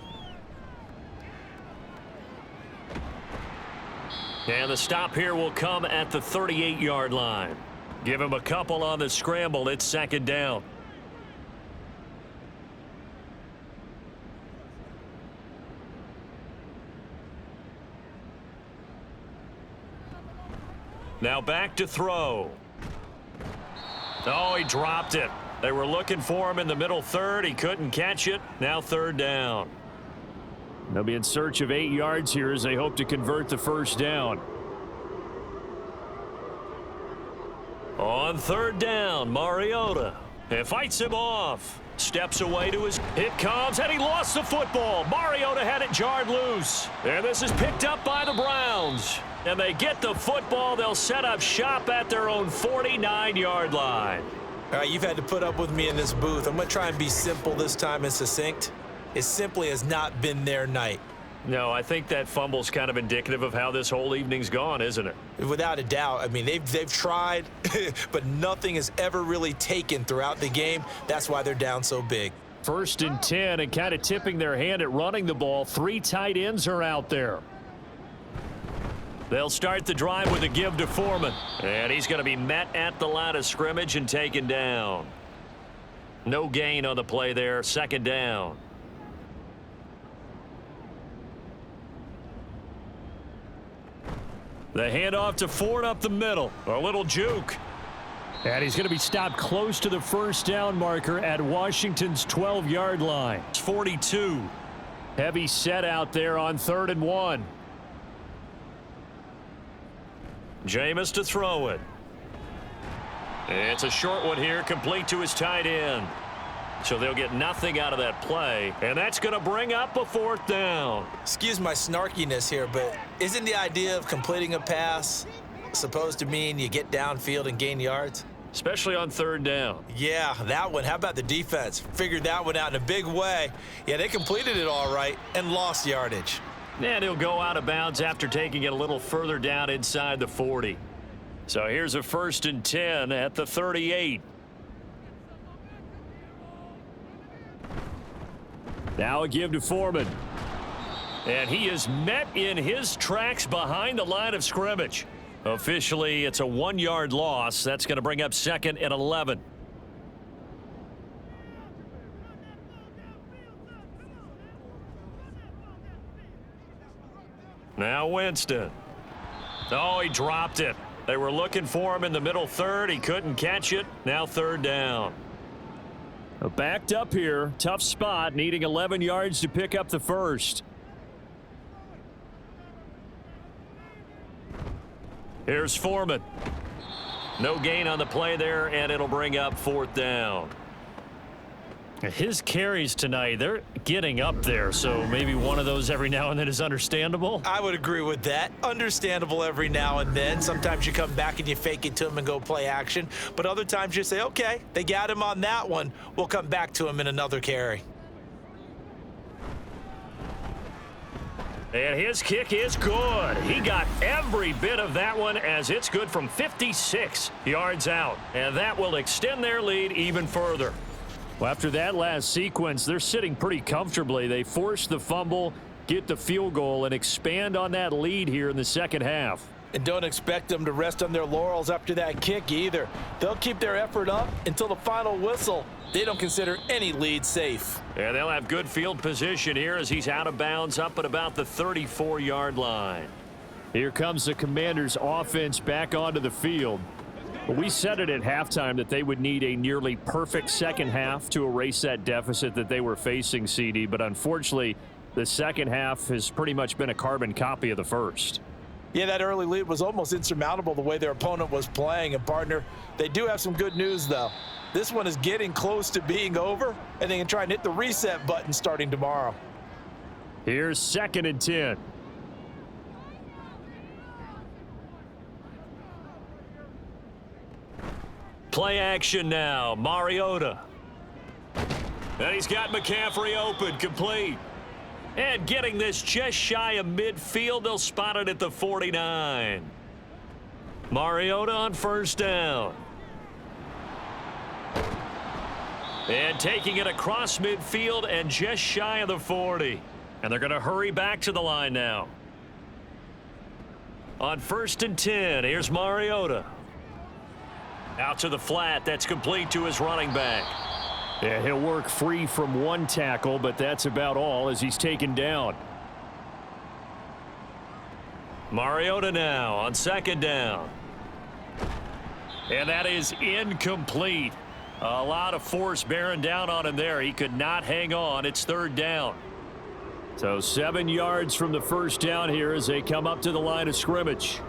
And the stop here will come at the 38-yard line. Give him a couple on the scramble. It's 2nd down. Now back to throw. Oh, he dropped it. They were looking for him in the middle 3rd. He couldn't catch it. Now 3rd down. They'll be in search of 8 yards here as they hope to convert the first down. On 3rd down, Mariota. And fights him off. Steps away to his... It comes, and he lost the football. Mariota had it jarred loose. And this is picked up by the Browns. And they get the football. They'll set up shop at their own 49-yard line. All right, you've had to put up with me in this booth. I'm going to try and be simple this time and succinct. It simply has not been their night. No, I think that fumble's kind of indicative of how this whole evening's gone, isn't it? Without a doubt. I mean, they've tried, but nothing has ever really taken throughout the game. That's why they're down so big. 1st and 10 and kind of tipping their hand at running the ball. 3 tight ends are out there. They'll start the drive with a give to Foreman. And he's going to be met at the line of scrimmage and taken down. No gain on the play there. 2nd down. The handoff to Ford up the middle. A little juke. And he's going to be stopped close to the first down marker at Washington's 12-yard line. It's 42. Heavy set out there on 3rd and 1. Jameis to throw it. It's a short one here, complete to his tight end. So they'll get nothing out of that play, and that's going to bring up a 4th down. Excuse my snarkiness here, but isn't the idea of completing a pass supposed to mean you get downfield and gain yards? Especially on 3rd down. Yeah, that one. How about the defense? Figured that one out in a big way. Yeah, they completed it all right and lost yardage. And he'll go out of bounds after taking it a little further down inside the 40. So here's a 1st and 10 at the 38. Now a give to Foreman. And he is met in his tracks behind the line of scrimmage. Officially, it's a 1-yard loss. That's going to bring up 2nd and 11. Now Winston. Oh, he dropped it. They were looking for him in the middle 3rd. He couldn't catch it. Now 3rd down. Backed up here. Tough spot. Needing 11 yards to pick up the first. Here's Foreman. No gain on the play there, and it'll bring up 4th down. His carries tonight, they're getting up there, so maybe one of those every now and then is understandable. I would agree with that. Understandable every now and then. Sometimes you come back and you fake it to him and go play action. But other times you say, okay, they got him on that one. We'll come back to him in another carry. And his kick is good. He got every bit of that one as it's good from 56 yards out. And that will extend their lead even further. Well, after that last sequence, they're sitting pretty comfortably. They force the fumble, get the field goal, and expand on that lead here in the second half. And don't expect them to rest on their laurels after that kick either. They'll keep their effort up until the final whistle. They don't consider any lead safe. And they'll have good field position here as he's out of bounds up at about the 34-yard line. Here comes the Commanders' offense back onto the field. We said it at halftime that they would need a nearly perfect second half to erase that deficit that they were facing, CD, but unfortunately, the second half has pretty much been a carbon copy of the first. Yeah, that early lead was almost insurmountable the way their opponent was playing. And, partner, they do have some good news, though. This one is getting close to being over, and they can try and hit the reset button starting tomorrow. Here's 2nd and 10. Play action now. Mariota. And he's got McCaffrey open, complete. And getting this just shy of midfield, they'll spot it at the 49. Mariota on 1st down. And taking it across midfield and just shy of the 40. And they're going to hurry back to the line now. On 1st and 10, here's Mariota. Out to the flat, that's complete to his running back. Yeah, he'll work free from one tackle, but that's about all as he's taken down. Mariota now on 2nd down. And that is incomplete. A lot of force bearing down on him there. He could not hang on. It's 3rd down. So 7 yards from the 1st down here as they come up to the line of scrimmage.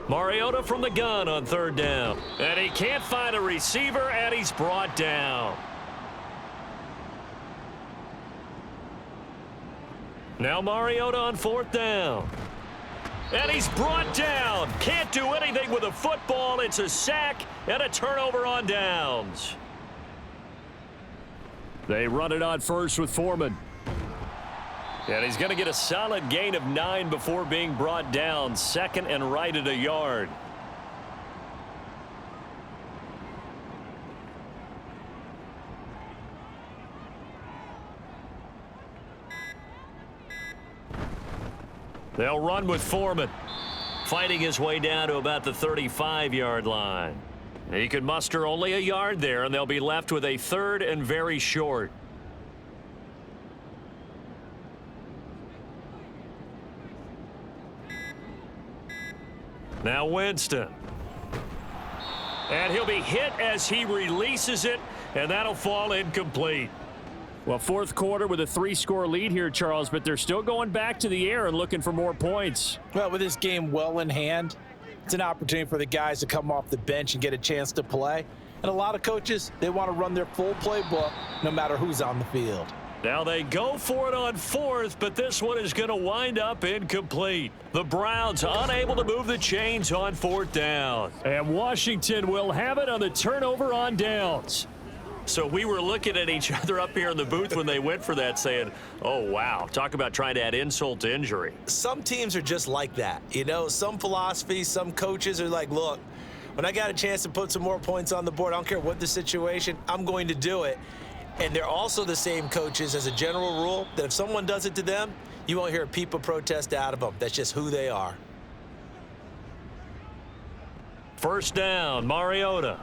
Mariota from the gun on 3rd down. And he can't find a receiver, and he's brought down. Now Mariota on 4th down. And he's brought down. Can't do anything with a football. It's a sack and a turnover on downs. They run it on 1st with Foreman. And he's going to get a solid gain of 9 before being brought down. 2nd and right at a yard. They'll run with Foreman. Fighting his way down to about the 35-yard line. He could muster only a yard there, and they'll be left with a 3rd and very short. Now Winston. And he'll be hit as he releases it, and that'll fall incomplete. Well, 4th quarter with a 3-score lead here, Charles, but they're still going back to the air and looking for more points. Well, with this game well in hand, it's an opportunity for the guys to come off the bench and get a chance to play. And a lot of coaches, they want to run their full playbook no matter who's on the field. Now they go for it on 4th, but this one is going to wind up incomplete. The Browns unable to move the chains on 4th down. And Washington will have it on the turnover on downs. So we were looking at each other up here in the booth when they went for that saying, oh, wow, talk about trying to add insult to injury. Some teams are just like that. You know, some philosophies, some coaches are like, look, when I got a chance to put some more points on the board, I don't care what the situation, I'm going to do it. And they're also the same coaches as a general rule that if someone does it to them, you won't hear a peep of protest out of them. That's just who they are. 1st down, Mariota.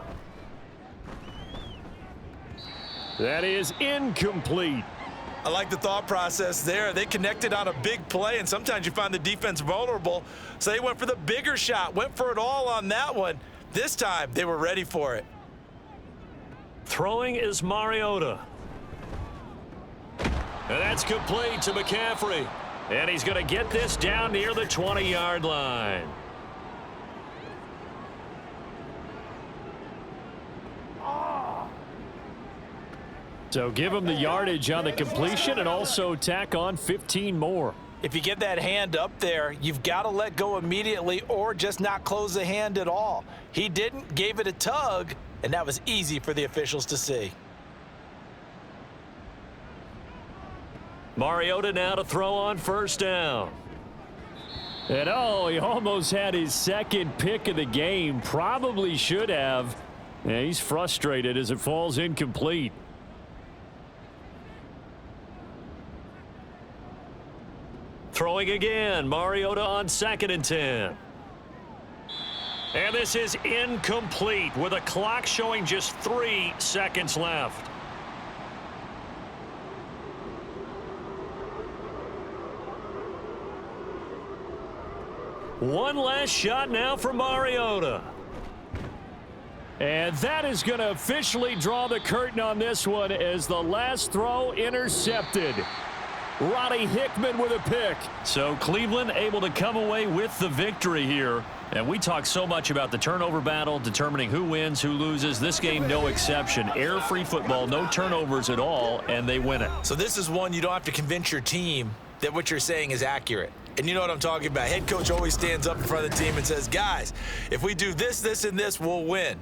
That is incomplete. I like the thought process there. They connected on a big play, and sometimes you find the defense vulnerable. So they went for the bigger shot, went for it all on that one. This time, they were ready for it. Throwing is Mariota. And that's complete to McCaffrey. And he's going to get this down near the 20-yard line. So give him the yardage on the completion and also tack on 15 more. If you get that hand up there, you've got to let go immediately or just not close the hand at all. He didn't, gave it a tug, and that was easy for the officials to see. Mariota now to throw on 1st down. And oh, he almost had his 2nd pick of the game. Probably should have. Yeah, he's frustrated as it falls incomplete. Throwing again, Mariota on 2nd and 10. And this is incomplete with a clock showing just 3 seconds left. One last shot now for Mariota. And that is going to officially draw the curtain on this one as the last throw intercepted. Roddy Hickman with a pick. So Cleveland able to come away with the victory here. And we talk so much about the turnover battle, determining who wins, who loses. This game, no exception. Air-free football, no turnovers at all, and they win it. So this is one you don't have to convince your team that what you're saying is accurate. And you know what I'm talking about. Head coach always stands up in front of the team and says, guys, if we do this, this, and this, we'll win.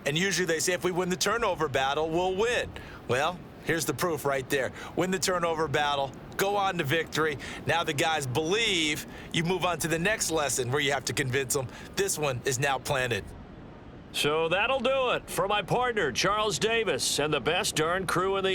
And usually they say if we win the turnover battle, we'll win. Well, here's the proof right there. Win the turnover battle, go on to victory. Now the guys believe. You move on to the next lesson where you have to convince them. This one is now planted. So that'll do it for my partner, Charles Davis, and the best darn crew in the